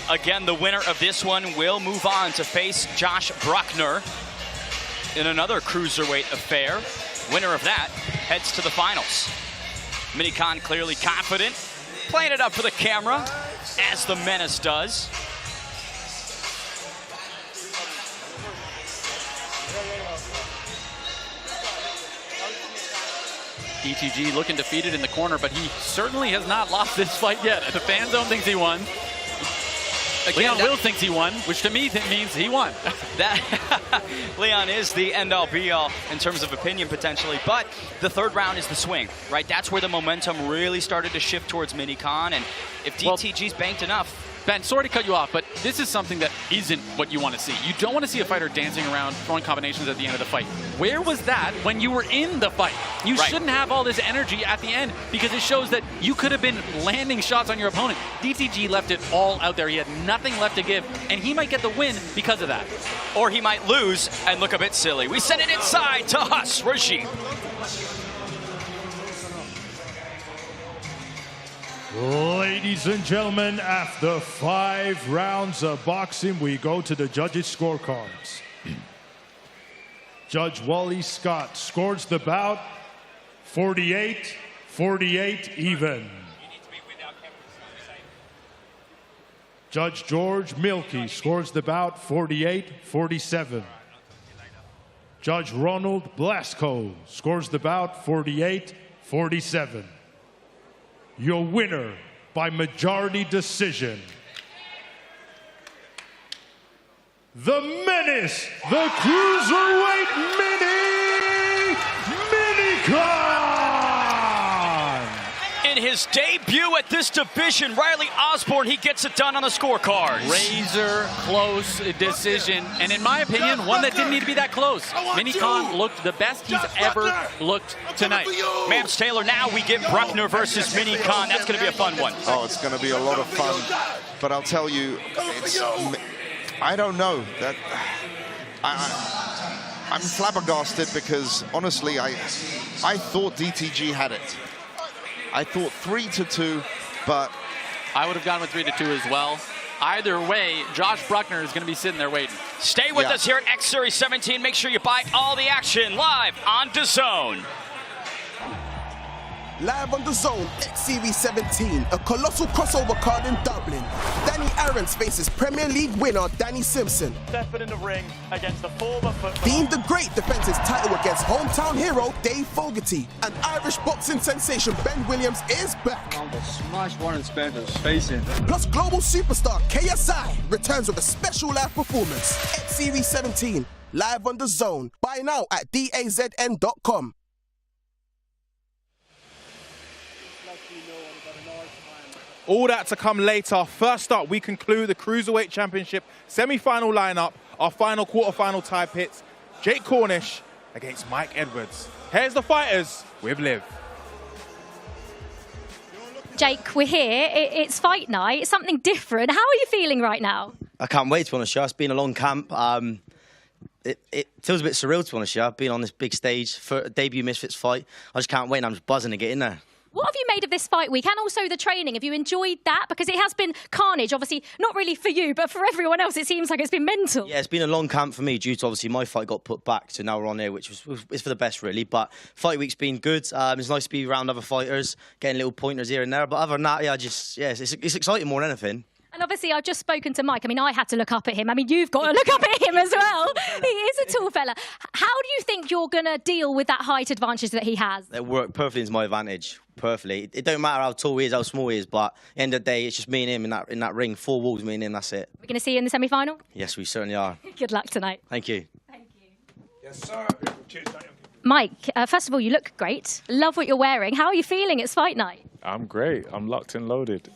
Again, the winner of this one will move on to face Josh Bruckner in another cruiserweight affair. Winner of that heads to the finals. Minicon clearly confident, playing it up for the camera, as the Menace does. DTG looking defeated in the corner, but he certainly has not lost this fight yet. The fan zone thinks he won. Leon Wills thinks he won, which to me means he won. That Leon is the end-all be-all in terms of opinion potentially, but the third round is the swing, right? That's where the momentum really started to shift towards Minicon, and if DTG's banked enough. Ben, sorry to cut you off, but this is something that isn't what you want to see. You don't want to see a fighter dancing around, throwing combinations at the end of the fight. Where was that when you were in the fight? You shouldn't have all this energy at the end because it shows that you could have been landing shots on your opponent. DTG left it all out there. He had nothing left to give, and he might get the win because of that. Or he might lose and look a bit silly. We send it inside to Hus Regime. Ladies and gentlemen, after 5 rounds of boxing, we go to the judges' scorecards. Judge Wally Scott scores the bout 48-48 even. Judge George Milkey scores the bout 48-47. Judge Ronald Blasco scores the bout 48-47. Your winner by majority decision, the Menace, the Cruiserweight Minicon! In his debut at this division, Riley Osborne, he gets it done on the scorecards. Razor close decision, and in my opinion, one that didn't need to be that close. Minicon looked the best he's ever looked tonight. Mams Taylor, now we get Bruckner versus Minicon. That's going to be a fun one. Oh, it's going to be a lot of fun. But I'll tell you, I don't know. I'm flabbergasted because, honestly, I thought DTG had it. I thought 3-2, but I would have gone with 3-2 as well. Either way, Josh Bruckner is going to be sitting there waiting. Stay with us here at X Series 17. Make sure you buy all the action live on Dazn. live on the Zone X Series 17, a colossal crossover card in Dublin. Danny Arons faces Premier League winner Danny Simpson. Stepping in the ring against the former footballer. Dean the Great defends his title against hometown hero Dave Fogarty. And Irish boxing sensation Ben Williams is back. Smash Warren Spencer's face in. Plus global superstar KSI returns with a special live performance. X Series 17, live on the Zone. Buy now at dazn.com. All that to come later. First up, we conclude the Cruiserweight Championship semi-final lineup. Our final quarter-final tie pits. Jake Cornish against Mike Edwards. Here's the fighters with Liv. Jake, we're here. It's fight night. It's something different. How are you feeling right now? I can't wait, to be honest. It's been a long camp. It feels a bit surreal, to be honest. I've been on this big stage for a debut Misfits fight. I just can't wait, and I'm just buzzing to get in there. What have you made of this fight week and also the training? Have you enjoyed that? Because it has been carnage, obviously, not really for you, but for everyone else, it seems like it's been mental. Yeah, it's been a long camp for me due to, obviously, my fight got put back, so now we're on here, which is for the best, really. But fight week's been good. It's nice to be around other fighters, getting little pointers here and there. But other than that, yeah, it's exciting more than anything. And obviously, I've just spoken to Mike. I mean, I had to look up at him. I mean, you've got to look up at him as well. He is a tall fella. How do you think you're going to deal with that height advantage that he has? It worked perfectly into my advantage, perfectly. It don't matter how tall he is, how small he is, but at the end of the day, it's just me and him in that ring. 4 walls, me and him, that's it. We're going to see you in the semi-final? Yes, we certainly are. Good luck tonight. Thank you. Yes, sir. Cheers, Daniel. Mike, first of all, you look great. Love what you're wearing. How are you feeling? It's fight night. I'm great. I'm locked and loaded.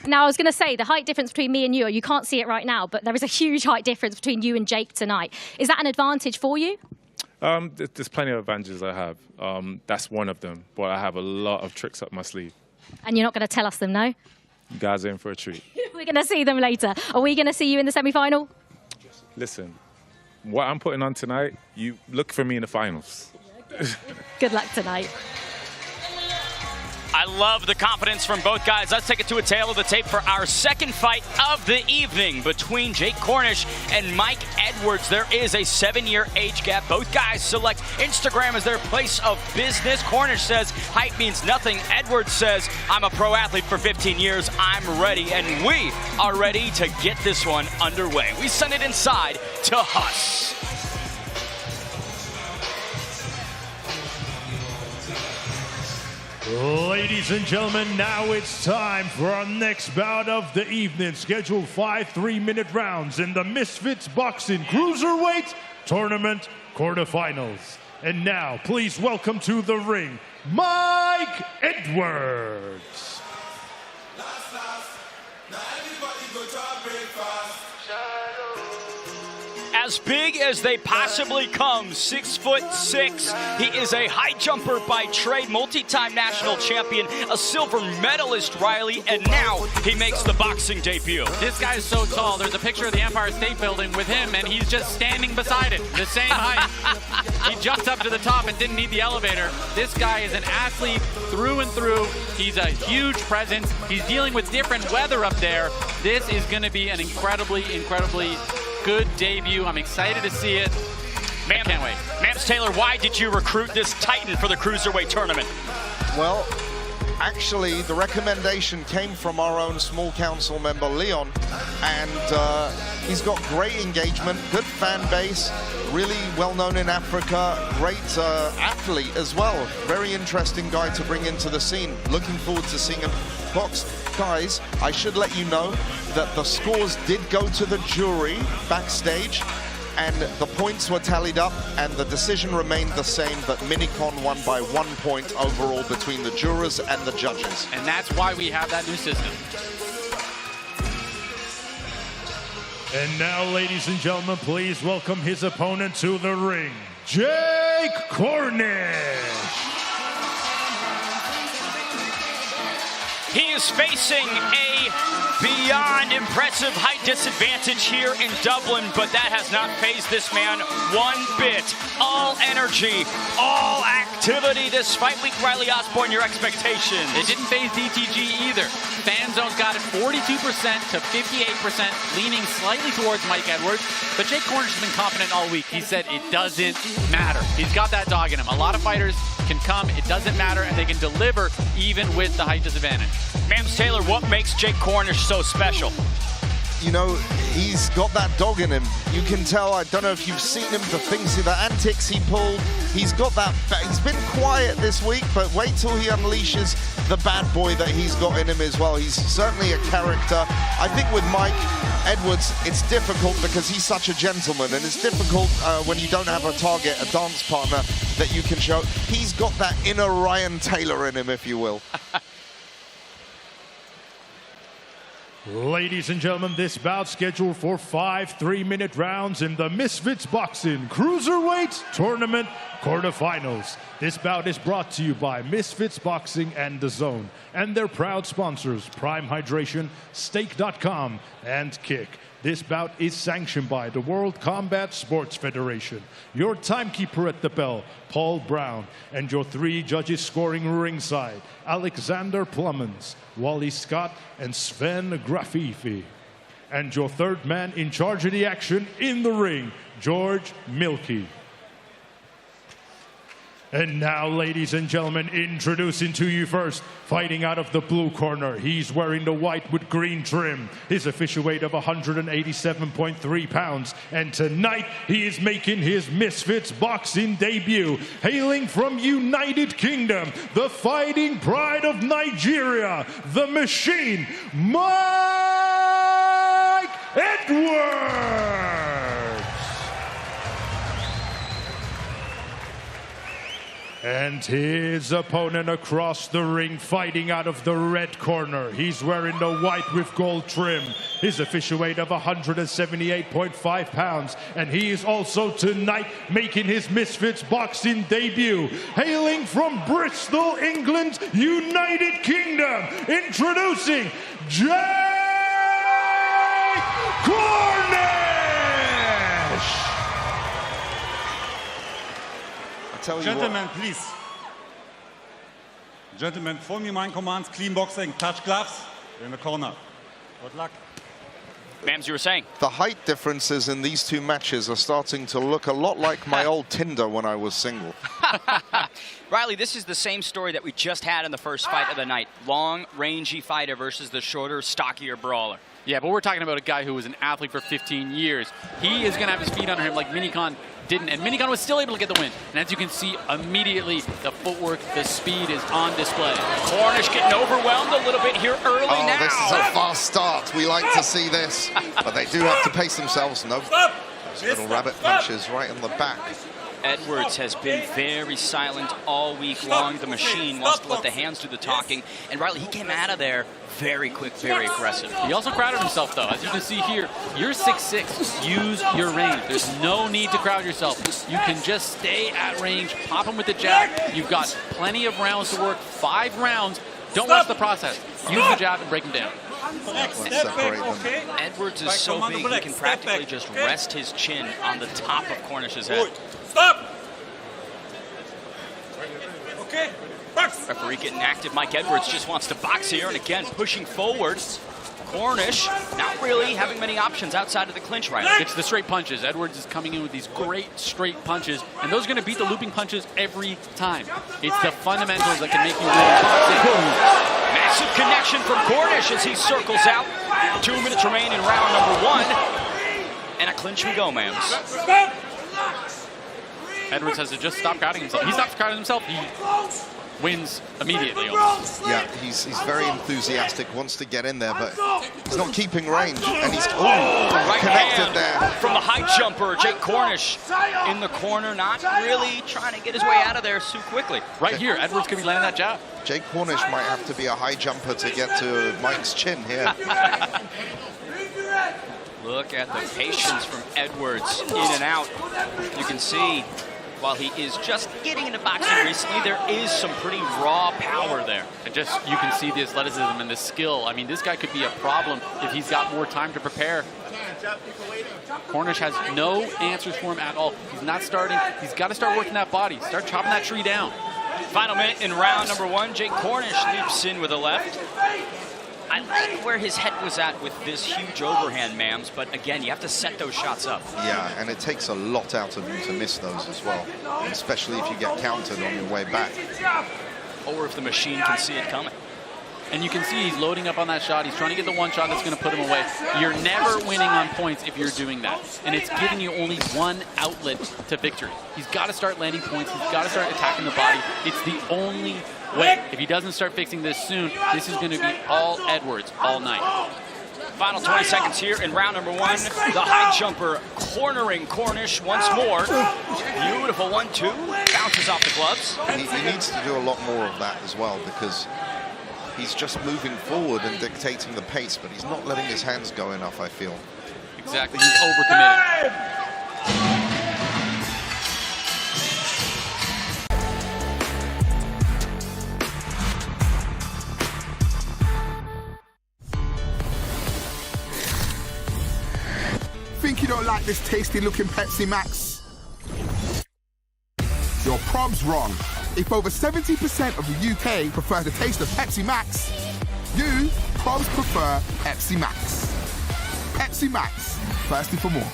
Now, I was going to say, the height difference between me and you can't see it right now, but there is a huge height difference between you and Jake tonight. Is that an advantage for you? There's plenty of advantages I have. That's one of them, but I have a lot of tricks up my sleeve. And you're not going to tell us them, no? You guys are in for a treat. We're going to see them later. Are we going to see you in the semi-final? Listen, what I'm putting on tonight, you look for me in the finals. Good luck tonight. I love the confidence from both guys. Let's take it to a tail of the tape for our second fight of the evening between Jake Cornish and Mike Edwards. There is a 7-year age gap. Both guys select Instagram as their place of business. Cornish says height means nothing. Edwards says, I'm a pro athlete for 15 years. I'm ready. And we are ready to get this one underway. We send it inside to Huss. Ladies and gentlemen, now it's time for our next bout of the evening. Scheduled 5 3-minute rounds in the Misfits Boxing Cruiserweight Tournament quarterfinals. And now, please welcome to the ring, Mike Edwards. As big as they possibly come, 6'6". He is a high jumper by trade, multi-time national champion, a silver medalist, Riley, and now he makes the boxing debut. This guy is so tall. There's a picture of the Empire State Building with him, and he's just standing beside it, the same height. He jumped up to the top and didn't need the elevator. This guy is an athlete through and through. He's a huge presence. He's dealing with different weather up there. This is going to be an incredibly good debut. I'm excited to see it. I can't wait. Mams Taylor, why did you recruit this Titan for the Cruiserweight tournament? Well, actually, the recommendation came from our own small council member, Leon, and he's got great engagement, good fan base, really well known in Africa, great athlete as well. Very interesting guy to bring into the scene. Looking forward to seeing him box. Guys, I should let you know that the scores did go to the jury backstage, and the points were tallied up, and the decision remained the same, that Minicon won by 1 point overall between the jurors and the judges. And that's why we have that new system. And now, ladies and gentlemen, please welcome his opponent to the ring, Jake Cornish. He is facing a beyond impressive height disadvantage here in Dublin, but that has not fazed this man one bit. All energy, all activity. activity this fight week. Riley Osborne, your expectations? It didn't phase DTG either. Fan zone's got it 42% to 58%, leaning slightly towards Mike Edwards. But Jake Cornish has been confident all week. He said it doesn't matter. He's got that dog in him. A lot of fighters can come, it doesn't matter, and they can deliver even with the height disadvantage. Mams Taylor, what makes Jake Cornish so special? You know, he's got that dog in him. You can tell, I don't know if you've seen him, the antics he pulled. He's got that, he's been quiet this week, but wait till he unleashes the bad boy that he's got in him as well. He's certainly a character. I think with Mike Edwards, it's difficult because he's such a gentleman, and it's difficult when you don't have a target, a dance partner that you can show. He's got that inner Ryan Taylor in him, if you will. Ladies and gentlemen, this bout scheduled for 5 3-minute rounds in the Misfits Boxing Cruiserweight Tournament quarterfinals. This bout is brought to you by Misfits Boxing and Dazn, and their proud sponsors, Prime Hydration, Stake.com, and Kick. This bout is sanctioned by the World Combat Sports Federation. Your timekeeper at the bell, Paul Brown, and your 3 judges scoring ringside, Alexander Plummins, Wally Scott, and Sven Grafifi. And your 3rd man in charge of the action in the ring, George Milkey. And now, ladies and gentlemen, introducing to you first, fighting out of the blue corner. He's wearing the white with green trim. His official weight of 187.3 pounds. And tonight, he is making his Misfits boxing debut. Hailing from United Kingdom, the fighting pride of Nigeria, the machine, Mike Edwards! And his opponent across the ring, fighting out of the red corner. He's wearing the white with gold trim. His official weight of 178.5 pounds. And he is also tonight making his Misfits boxing debut. Hailing from Bristol, England, United Kingdom. Introducing Jake Cornish! Gentlemen, please. Gentlemen, follow me my commands. Clean boxing, touch gloves. You're in the corner. Good luck. Mams, you were saying? The height differences in these 2 matches are starting to look a lot like my old Tinder when I was single. Riley, this is the same story that we just had in the first fight of the night. Long, rangy fighter versus the shorter, stockier brawler. Yeah, but we're talking about a guy who was an athlete for 15 years. He is going to have his feet under him like Minicon didn't, and Minicon was still able to get the win. And as you can see, immediately the footwork, the speed is on display. Cornish getting overwhelmed a little bit here early now. This is a fast start. We like to see this, but they do have to pace themselves. No, those little rabbit punches right in the back. Edwards has been very silent all week long. The machine wants to let the hands do the talking. And Riley, he came out of there very quick, very aggressive. He also crowded himself, though. As you can see here, you're 6'6". Use your range. There's no need to crowd yourself. You can just stay at range, pop him with the jab. You've got plenty of rounds to work. 5 rounds. Don't rush the process. Use the jab and break him down. Edwards is so big, he can practically just rest his chin on the top of Cornish's head. Stop! Okay, box! Referee getting active. Mike Edwards just wants to box here, and again, pushing forward. Cornish not really having many options outside of the clinch right now. It's the straight punches. Edwards is coming in with these great straight punches, and those are going to beat the looping punches every time. It's the fundamentals that can make you win. Massive connection from Cornish as he circles out. 2 minutes remain in round number 1. And a clinch we go, Mams. Edwards has to just stop crowding himself. He stops crowding himself, he wins immediately almost. Yeah, he's very enthusiastic, wants to get in there, but he's not keeping range. And he's connected there. From the high jumper, Jake Cornish in the corner, not really trying to get his way out of there too quickly. Right here, Edwards could be landing that jab. Jake Cornish might have to be a high jumper to get to Mike's chin here. Look at the patience from Edwards, in and out. You can see, while he is just getting into boxing recently, there is some pretty raw power there. And just, you can see the athleticism and the skill. I mean, this guy could be a problem if he's got more time to prepare. Cornish has no answers for him at all. He's not starting. He's got to start working that body. Start chopping that tree down. Final minute in round number 1. Jake Cornish leaps in with a left. I like where his head was at with this huge overhand, Mams, but again, you have to set those shots up. Yeah, and it takes a lot out of you to miss those as well, especially if you get countered on your way back. Or if the machine can see it coming. And you can see he's loading up on that shot. He's trying to get the one shot that's going to put him away. You're never winning on points if you're doing that. And it's giving you only one outlet to victory. He's got to start landing points. He's got to start attacking the body. It's the only way. If he doesn't start fixing this soon, this is going to be all Edwards all night. Final 20 seconds here in round number 1. The high jumper cornering Cornish once more. Beautiful 1-2. Bounces off the gloves. He needs to do a lot more of that as well, because he's just moving forward and dictating the pace, but he's not letting his hands go enough, I feel. Exactly, he's overcommitted. Think you don't like this tasty looking Pepsi Max? You're probs wrong. If over 70% of the UK prefer the taste of Pepsi Max, you probs prefer Pepsi Max. Pepsi Max, thirsty for more.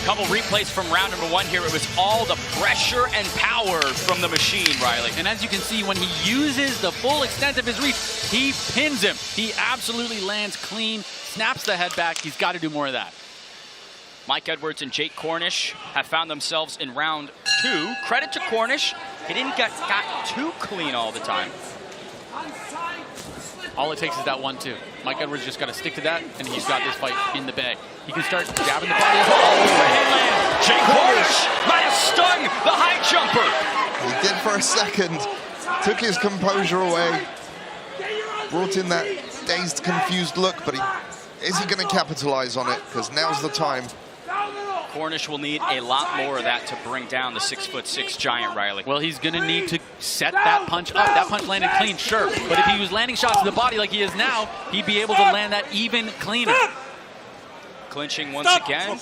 Couple replays from round number 1 here. It was all the pressure and power from the machine, Riley. And as you can see, when he uses the full extent of his reach, he pins him. He absolutely lands clean, snaps the head back. He's got to do more of that. Mike Edwards and Jake Cornish have found themselves in round 2. Credit to Cornish. He didn't get too clean all the time. All it takes is that 1-2. Mike Edwards just got to stick to that, and he's got this fight in the bag. He can start jabbing the body. Jake Cornish might have stung the high jumper. He did for a second. Took his composure away. Brought in that dazed, confused look, but is he going to capitalize on it? Because now's the time. Cornish will need a lot more of that to bring down the 6'6" giant, Riley. Well, he's going to need to set that punch up. That punch landed clean, sure. But if he was landing shots to the body like he is now, he'd be able to land that even cleaner. Clinching once again.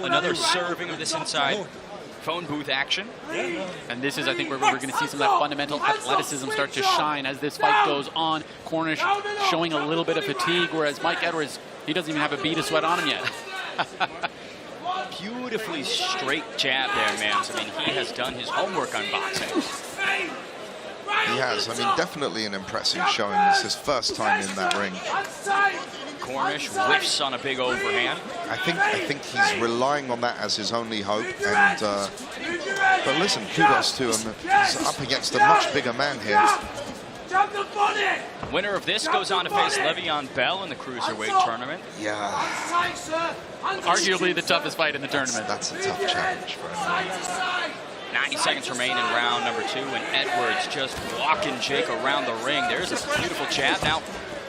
Another serving of this inside phone booth action. And this is, I think, where we're going to see some of that fundamental athleticism start to shine as this fight goes on. Cornish showing a little bit of fatigue, whereas Mike Edwards, he doesn't even have a bead of sweat on him yet. Beautifully straight jab there, Mams. I mean, he has done his homework on boxing. He has. I mean, definitely an impressive showing. It's his first time in that ring. Cornish whiffs on a big overhand. I think he's relying on that as his only hope. And but listen, kudos to him. He's up against a much bigger man here. Winner of this goes on to face Le'Veon Bell in the cruiserweight tournament. Yeah. Arguably the toughest fight in the tournament. That's a tough challenge for him. 90 seconds remain in round number 2, and Edwards just walking Jake around the ring. There's a beautiful jab. Now,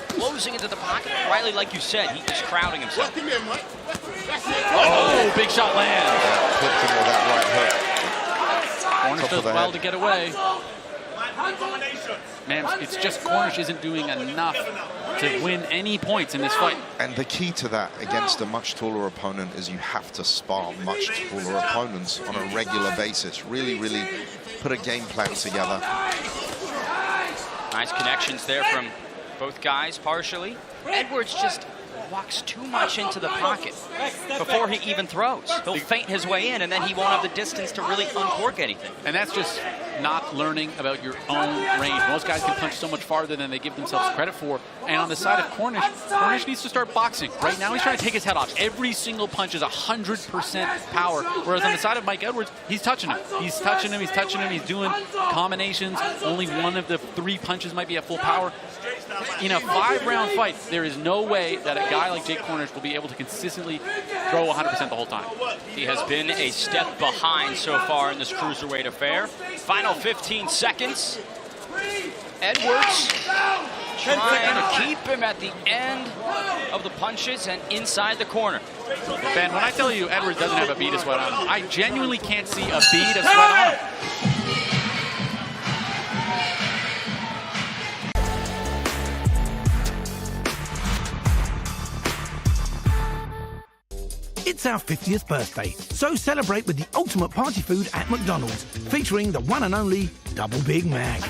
closing into the pocket. Riley, like you said, he is crowding himself. Oh, big shot lands. Yeah, clipped him with that right hook. Cornish does well to get away. Man, it's just Cornish isn't doing enough to win any points in this fight. And the key to that against a much taller opponent is you have to spar much taller opponents on a regular basis. Really, really put a game plan together. Nice connections there from both guys partially. Edwards just walks too much into the pocket before he even throws. He'll feint his way in, and then he won't have the distance to really uncork anything. And that's just not learning about your own range. Most guys can punch so much farther than they give themselves credit for. And on the side of Cornish, Cornish needs to start boxing. Right now, he's trying to take his head off. Every single punch is 100% power. Whereas on the side of Mike Edwards, he's touching him. He's touching him, he's touching him, he's doing combinations. Only one of the 3 punches might be at full power. In a 5-round fight, there is no way that a guy like Jake Cornish will be able to consistently throw 100% the whole time. He has been a step behind so far in this cruiserweight affair. Final 15 seconds. Edwards trying to keep him at the end of the punches and inside the corner. Ben, when I tell you Edwards doesn't have a bead of sweat on him, I genuinely can't see a bead of sweat on him. It's our 50th birthday, so celebrate with the ultimate party food at McDonald's, featuring the one and only Double Big Mac.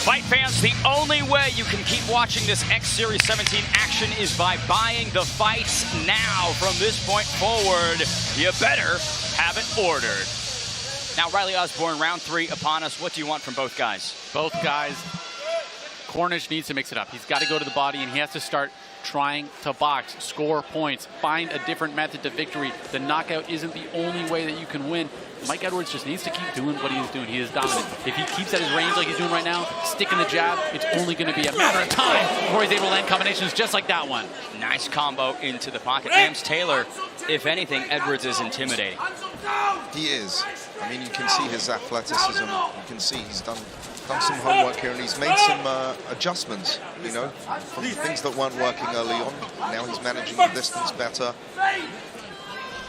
Fight fans, the only way you can keep watching this X Series 17 action is by buying the fights now. From this point forward, you better have it ordered. Now, Riley Osborne, round 3 upon us. What do you want from both guys? Both guys. Cornish needs to mix it up. He's got to go to the body, and he has to start trying to box, score points, find a different method to victory. The knockout isn't the only way that you can win. Mike Edwards just needs to keep doing what he's doing. He is dominant. If he keeps at his range like he's doing right now, sticking the jab, it's only going to be a matter of time before he's able to land combinations just like that one. Nice combo into the pocket. Rams Taylor, if anything, Edwards is intimidating. He is. I mean, you can see his athleticism. You can see he's done some homework here, and he's made some adjustments, you know, from things that weren't working early on. Now he's managing the distance better.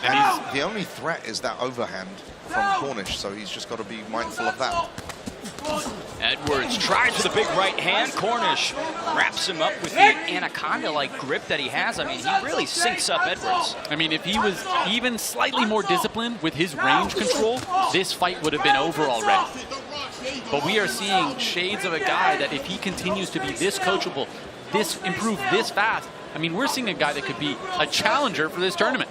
And the only threat is that overhand from Cornish, so he's just got to be mindful of that. Edwards tries with a big right hand. Cornish wraps him up with the anaconda-like grip that he has. I mean, he really sinks up Edwards. I mean, if he was even slightly more disciplined with his range control, this fight would have been over already. But we are seeing shades of a guy that if he continues to be this coachable, this improved this fast, I mean, we're seeing a guy that could be a challenger for this tournament.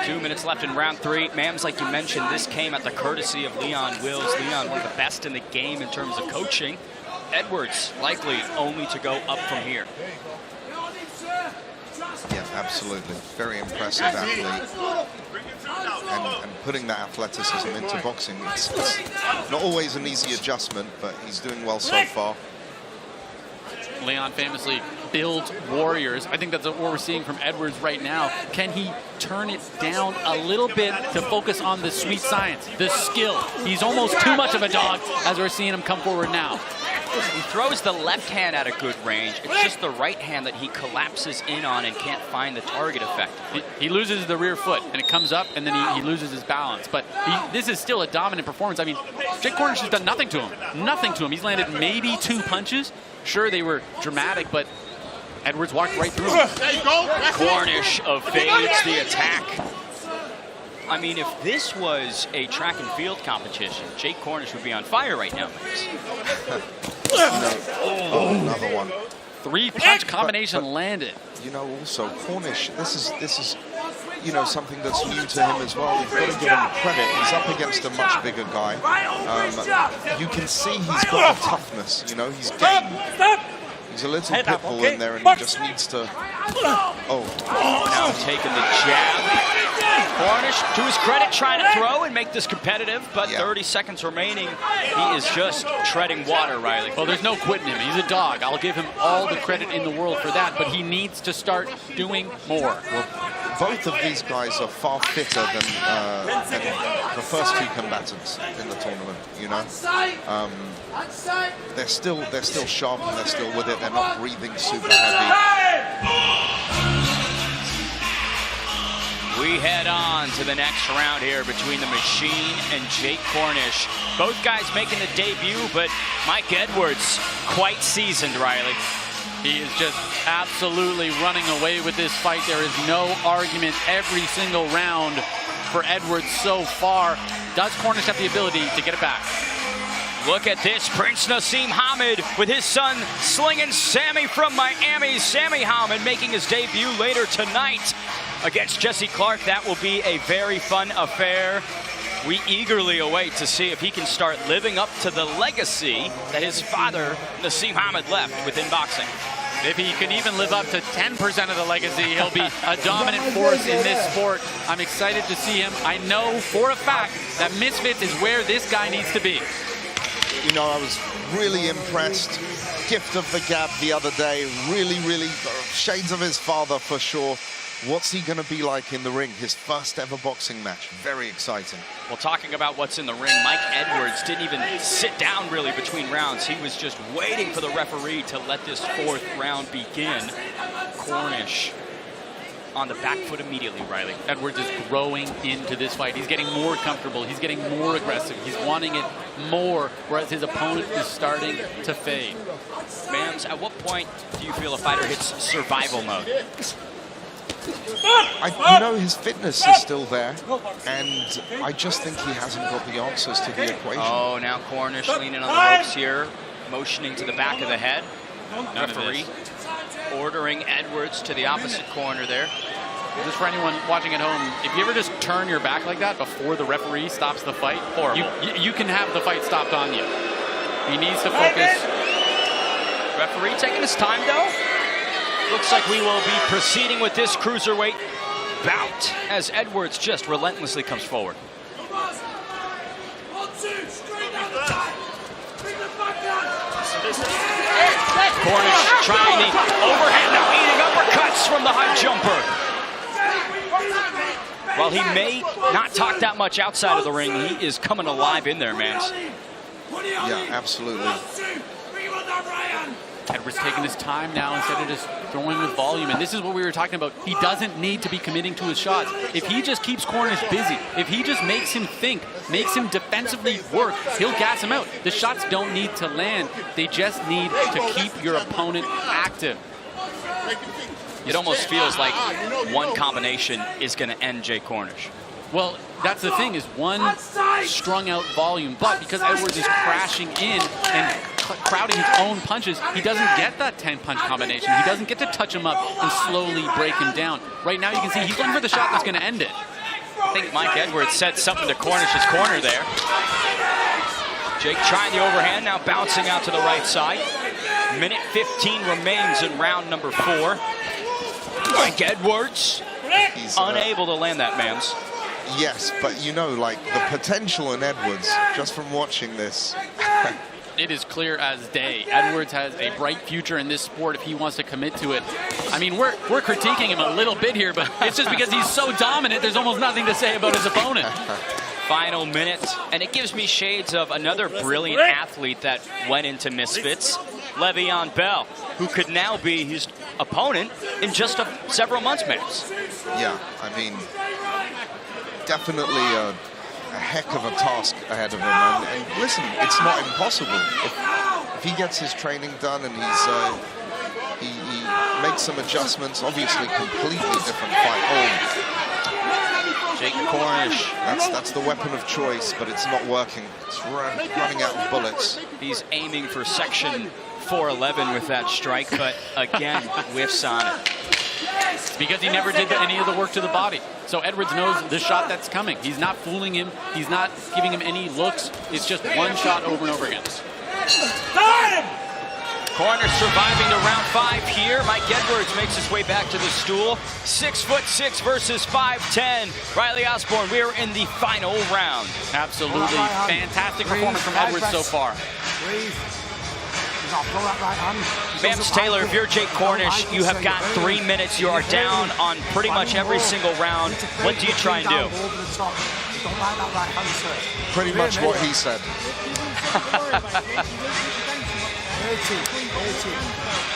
2 minutes left in round 3. Mams, like you mentioned, this came at the courtesy of Leon Wills. Leon, one of the best in the game in terms of coaching. Edwards likely only to go up from here. Yeah, absolutely. Very impressive athlete. And putting that athleticism into boxing, it's not always an easy adjustment, but he's doing well so far. Leon famously builds warriors. I think that's what we're seeing from Edwards right now. Can he turn it down a little bit to focus on the sweet science, the skill? He's almost too much of a dog as we're seeing him come forward now. He throws the left hand at a good range. It's just the right hand that he collapses in on and can't find the target effectively. He loses the rear foot, and it comes up, and then he loses his balance. But this is still a dominant performance. I mean, Jake Cornish has done nothing to him. Nothing to him. He's landed maybe 2 punches. Sure, they were dramatic, but Edwards walked right through him. Cornish evades the attack. I mean, if this was a track and field competition, Jake Cornish would be on fire right now. Oh, another one. 3-punch combination landed. You know, also Cornish, this is you know, something that's new to him as well. You've got to give him credit. He's up against a much bigger guy. You can see he's got the toughness. You know, he's game. He's a little pit bull in there, and he just needs to. Now taking the jab. Cornish, to his credit, trying to throw and make this competitive, but 30 seconds remaining. He is just treading water, Riley. Well, there's no quitting him. He's a dog. I'll give him all the credit in the world for that, but he needs to start doing more. Well, both of these guys are far fitter than the first 2 combatants in the tournament. You know, they're still sharp and they're still with it. They're not breathing super heavy. We head on to the next round here between the Machine and Jake Cornish. Both guys making the debut, but Mike Edwards quite seasoned, Riley. He is just absolutely running away with this fight. There is no argument every single round for Edwards so far. Does Cornish have the ability to get it back? Look at this, Prince Naseem Hamed with his son slinging Sammy from Miami. Sammy Hamed making his debut later tonight against Jesse Clark. That will be a very fun affair. We eagerly await to see if he can start living up to the legacy that his father, Naseem Hamed, left within boxing. If he can even live up to 10% of the legacy, he'll be a dominant force in this sport. I'm excited to see him. I know for a fact that Misfits is where this guy needs to be. You know, I was really impressed gift of the gab the other day. Really, really shades of his father for sure. What's he going to be like in the ring? His first ever boxing match. Very exciting. Well, talking about what's in the ring, Mike Edwards didn't even sit down really between rounds. He was just waiting for the referee to let this fourth round begin. Cornish on the back foot immediately, Riley. Edwards is growing into this fight. He's getting more comfortable. He's getting more aggressive. He's wanting it more, whereas his opponent is starting to fade. Mams, at what point do you feel a fighter hits survival mode? You know, his fitness is still there, and I just think he hasn't got the answers to the equation. Oh, now Cornish leaning on the ropes here, motioning to the back of the head. Referee ordering Edwards to the opposite corner there. Just for anyone watching at home, if you ever just turn your back like that before the referee stops the fight, you can have the fight stopped on you. He needs to focus. Referee taking his time, though. Looks like we will be proceeding with this cruiserweight bout as Edwards just relentlessly comes forward. Cornish trying the overhand, now eating uppercuts from the high jumper. While he may not talk that much outside of the ring, he is coming alive in there, man. Yeah, absolutely. Edwards taking his time now instead of just throwing with volume. And this is what we were talking about. He doesn't need to be committing to his shots. If he just keeps Cornish busy, if he just makes him think, makes him defensively work, he'll gas him out. The shots don't need to land. They just need to keep your opponent active. It almost feels like one combination is going to end Jay Cornish. Well, that's the thing, is one strung out volume, but because Edwards is crashing in and crowding his own punches, he doesn't get that 10-punch combination. He doesn't get to touch him up and slowly break him down. Right now you can see he's looking for the shot that's going to end it. I think Mike Edwards said something to Cornish's corner there. Jake trying the overhand, now bouncing out to the right side. Minute 15 remains in round number 4. Mike Edwards, he's unable to land that, Mams. Yes, but you know, like, the potential in Edwards, just from watching this. It is clear as day. Edwards has a bright future in this sport if he wants to commit to it. I mean, we're critiquing him a little bit here, but it's just because he's so dominant, there's almost nothing to say about his opponent. Final minute, and it gives me shades of another brilliant athlete that went into Misfits, Le'Veon Bell, who could now be his opponent in just several months, Mams. Yeah, I mean, definitely a heck of a task ahead of him. And listen, it's not impossible. If he gets his training done and he makes some adjustments, obviously completely different fight. Oh, Jake Cornish. That's the weapon of choice, but it's not working. It's running out of bullets. He's aiming for section 411 with that strike, but again, whiffs on it. Because he never did any of the work to the body. So Edwards knows the shot that's coming. He's not fooling him. He's not giving him any looks. It's just one shot over and over again. Cornish surviving to round 5 here. Mike Edwards makes his way back to the stool. 6'6" versus 5'10". Riley Osborne, we are in the final round. Absolutely fantastic performance from Edwards so far. Mams Taylor, if you're Jake Cornish, you have got 3 minutes. You are down on pretty much every single round. What do you try and do? Pretty much what he said.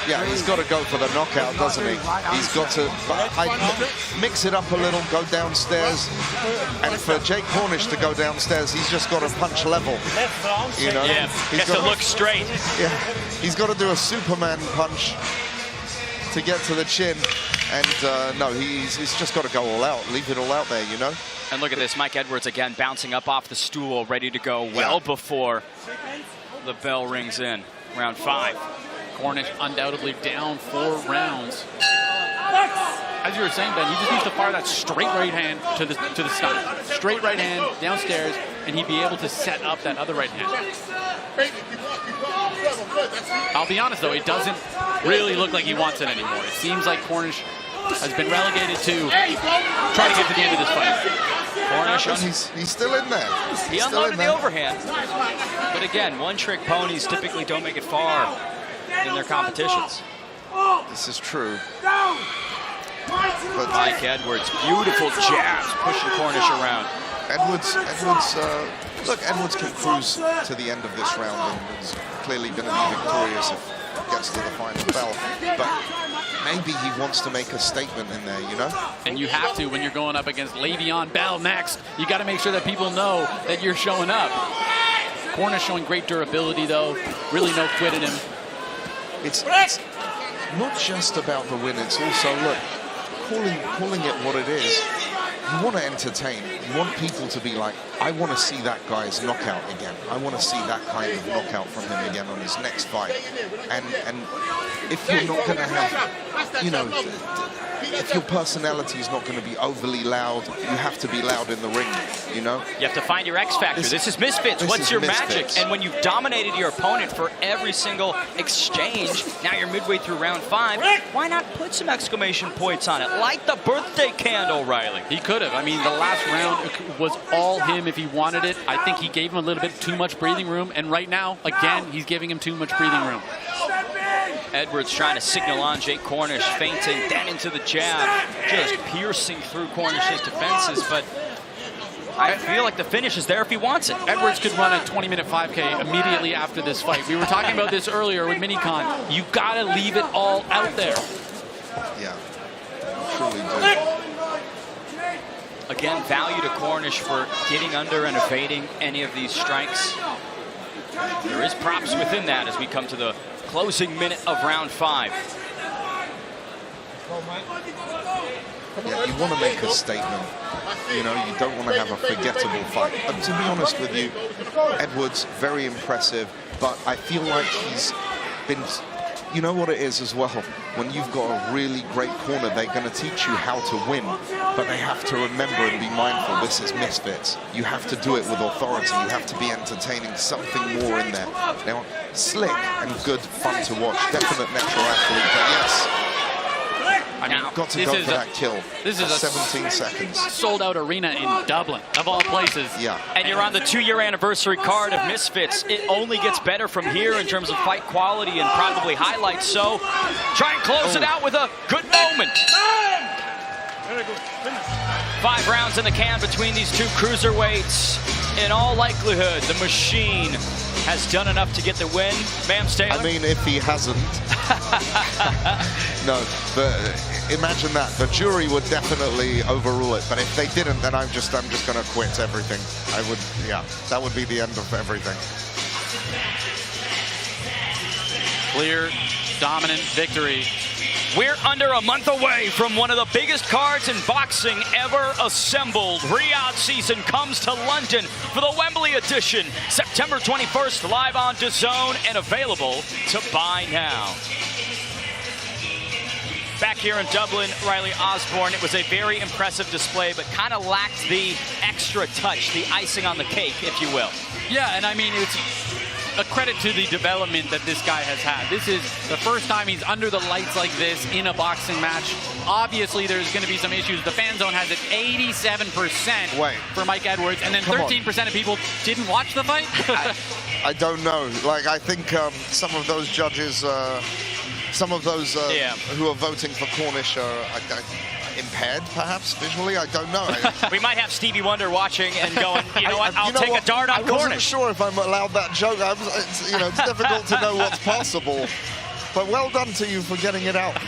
Yeah, he's got to go for the knockout, doesn't he? He's got to mix it up a little, go downstairs. And for Jake Cornish to go downstairs, he's just got to punch level. You know? Yeah, he's got to look straight. Yeah, he's got to do a Superman punch to get to the chin. And no, he's just got to go all out, leave it all out there, you know? And look at this, Mike Edwards again bouncing up off the stool, ready to go well before the bell rings in. Round 5. Cornish undoubtedly down 4 rounds. As you were saying, Ben, he just needs to fire that straight right hand to the stomach. Straight right hand downstairs, and he'd be able to set up that other right hand. I'll be honest, though, it doesn't really look like he wants it anymore. It seems like Cornish has been relegated to try to get to the end of this fight. Cornish, he's still in there. He unloaded the overhand. But again, one-trick ponies typically don't make it far in their competitions. This is true. But Mike Edwards, beautiful jabs, pushing Cornish around. Edwards, look, Edwards can cruise to the end of this round and is clearly going to be victorious if he gets to the final bell. But maybe he wants to make a statement in there, you know? And you have to when you're going up against Le'Veon Bell next. You got to make sure that people know that you're showing up. Cornish showing great durability, though. Really no quit in him. It's not just about the win. It's also, look, calling it what it is. You want to entertain. You want people to be like, I want to see that guy's knockout again. I want to see that kind of knockout from him again on his next fight. And if you're not going to have, you know, if your personality is not going to be overly loud, you have to be loud in the ring, you know? You have to find your X factor. This is Misfits. What's your magic? And when you've dominated your opponent for every single exchange, now you're midway through round 5, why not put some exclamation points on it? Light the birthday candle, Riley. He could have. I mean, the last round was all him if he wanted it. I think he gave him a little bit too much breathing room. And right now, again, he's giving him too much breathing room. Edwards trying to signal on Jake Cornish, feinting, then into the jab, just piercing through Cornish's defenses, but I feel like the finish is there if he wants it. Edwards could run a 20-minute 5K immediately after this fight. We were talking about this earlier with Minicon. You gotta leave it all out there. Yeah, truly do. Again, value to Cornish for getting under and evading any of these strikes. There is props within that as we come to the closing minute of round 5. Yeah, you want to make a statement. You know, you don't want to have a forgettable fight. And to be honest with you, Edwards, very impressive, but I feel like he's been... You know what it is as well? When you've got a really great corner, they're going to teach you how to win, but they have to remember and be mindful, this is Misfits. You have to do it with authority. You have to be entertaining, something more in there. Now, slick and good fun to watch. Definite natural athlete, but yes. I mean, got to go for that kill. This is a 17 seconds. Sold-out arena in Dublin, of all places. Yeah. And you're on the 2-year anniversary card of Misfits. It only gets better from here in terms of fight quality and probably highlights. So try and close it out with a good moment. 5 rounds in the can between these two cruiserweights. In all likelihood, the Machine has done enough to get the win. Bam Taylor? I mean, if he hasn't. No, but imagine that. The jury would definitely overrule it. But if they didn't, then I'm just going to quit everything. I would, yeah, that would be the end of everything. Clear, dominant victory. We're under a month away from one of the biggest cards in boxing ever assembled. Riyadh season comes to London for the Wembley edition, September 21st, live on Dazn and available to buy now. Back here in Dublin, Riley Osborne, it was a very impressive display, but kind of lacked the extra touch, the icing on the cake, if you will. Yeah, and I mean, it's a credit to the development that this guy has had. This is the first time he's under the lights like this in a boxing match. Obviously, there's going to be some issues. The fan zone has it 87% for Mike Edwards, and then 13% of people didn't watch the fight? I don't know. Like, I think some of those judges, some of those who are voting for Cornish are impaired, perhaps, visually. I don't know. We might have Stevie Wonder watching and going, you know what, I'll take a dart on Cornish. I wasn't sure if I'm allowed that joke. It's, you know, it's difficult to know what's possible. But well done to you for getting it out.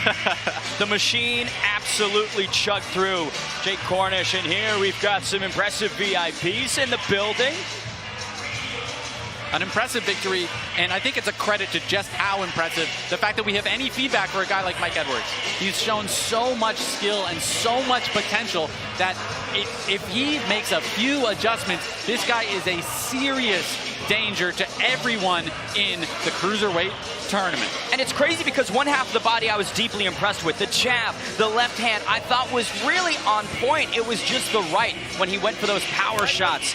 The Machine absolutely chugged through Jake Cornish, and here we've got some impressive VIPs in the building. An impressive victory, and I think it's a credit to just how impressive the fact that we have any feedback for a guy like Mike Edwards. He's shown so much skill and so much potential that if he makes a few adjustments, this guy is a serious danger to everyone in the cruiserweight tournament. And it's crazy because one half of the body I was deeply impressed with. The jab, the left hand, I thought was really on point. It was just the right when he went for those power shots.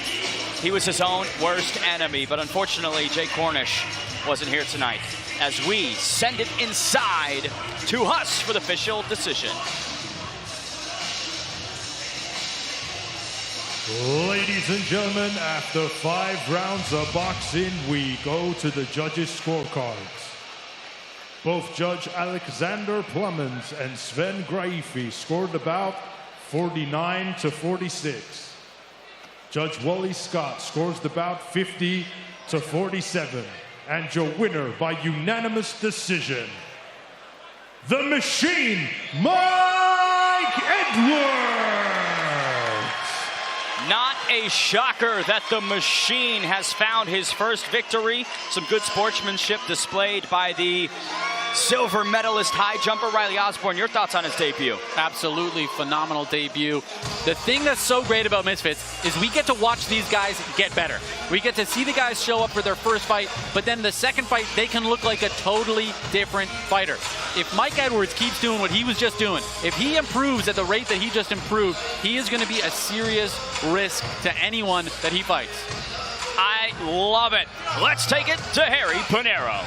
He was his own worst enemy, but unfortunately, Jake Cornish wasn't here tonight as we send it inside to Huss for the official decision. Ladies and gentlemen, after 5 rounds of boxing, we go to the judges' scorecards. Both Judge Alexander Plummins and Sven Graifi scored the bout 49-46. Judge Wally Scott scores the bout 50-47. And your winner by unanimous decision, the Machine, Mike Edwards! Not a shocker that the Machine has found his first victory. Some good sportsmanship displayed by the silver medalist high jumper Riley Osborne. Your thoughts on his debut? Absolutely phenomenal debut. The thing that's so great about Misfits is we get to watch these guys get better. We get to see the guys show up for their first fight, but then the second fight, they can look like a totally different fighter. If Mike Edwards keeps doing what he was just doing, if he improves at the rate that he just improved, he is going to be a serious risk to anyone that he fights. I love it. Let's take it to Harry Panero.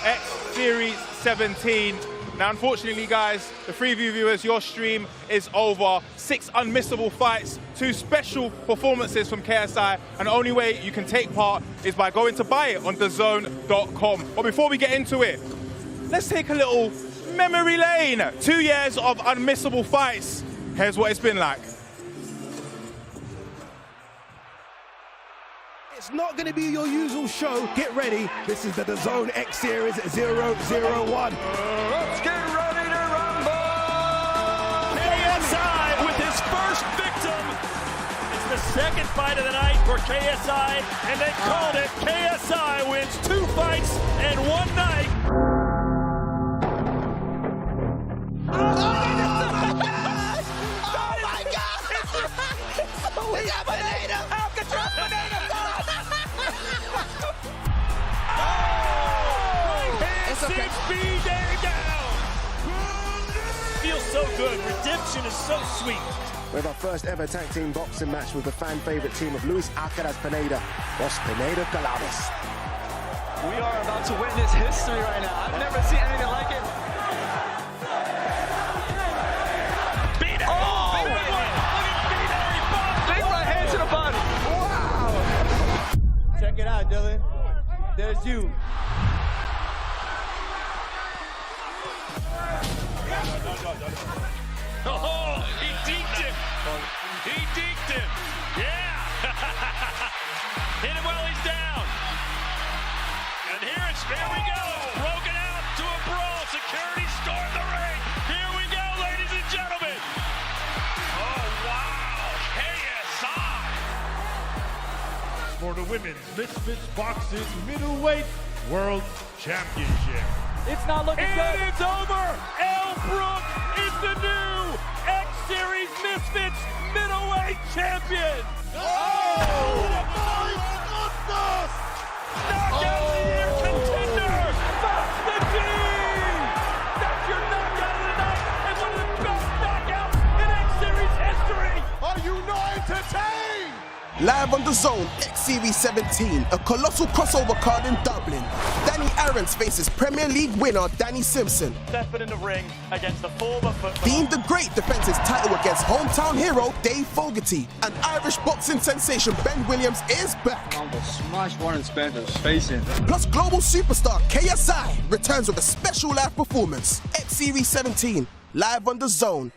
X Series 17. Now, unfortunately, guys, the Freeview viewers, your stream is over. 6 unmissable fights, 2 special performances from KSI, and the only way you can take part is by going to buy it on Dazn.com. But before we get into it, let's take a little memory lane. 2 years of unmissable fights. Here's what it's been like. It's not going to be your usual show. Get ready. This is the Dazn X Series 001. Let's get ready to rumble! KSI with his first victim. It's the second fight of the night for KSI, and they called it. KSI wins 2 fights and 1 night. Oh my God! We got Pineda! Alcatraz Pineda! Sits B Day down. Feels so good. Redemption is so sweet. We have our first ever tag team boxing match with the fan favorite team of Luis Alcaraz Pineda, Los Pineda Calaves. We are about to witness history right now. I've never seen anything like it. B-Day. Oh, big right hand. big right hand to the body. Wow. Check it out, Dylan. There's you. Oh, he deked him. He deked him. Yeah. Hit him while he's down. And here we go. Broken out to a brawl. Security stormed the ring. Here we go, ladies and gentlemen. Oh, wow. KSI. For the Women's Misfits Boxing Middleweight World Championship. It's not looking good. And it's over. El Brook is the new X Series Misfits Middleweight Champion. Oh, my goodness! Knockout of the year contender. That's the team. That's your knockout of the night and one of the best knockouts in X Series history. Are you not entertained? Live on Dazn, X Series 17, a colossal crossover card in Dublin. Danny Arons faces Premier League winner Danny Simpson. Stepping in the ring against the former Dean the Great defends his title against hometown hero Dave Fogarty. And Irish boxing sensation Ben Williams is back. Smash Warren Spencer's face in. Plus global superstar KSI returns with a special live performance. X Series 17, live on Dazn.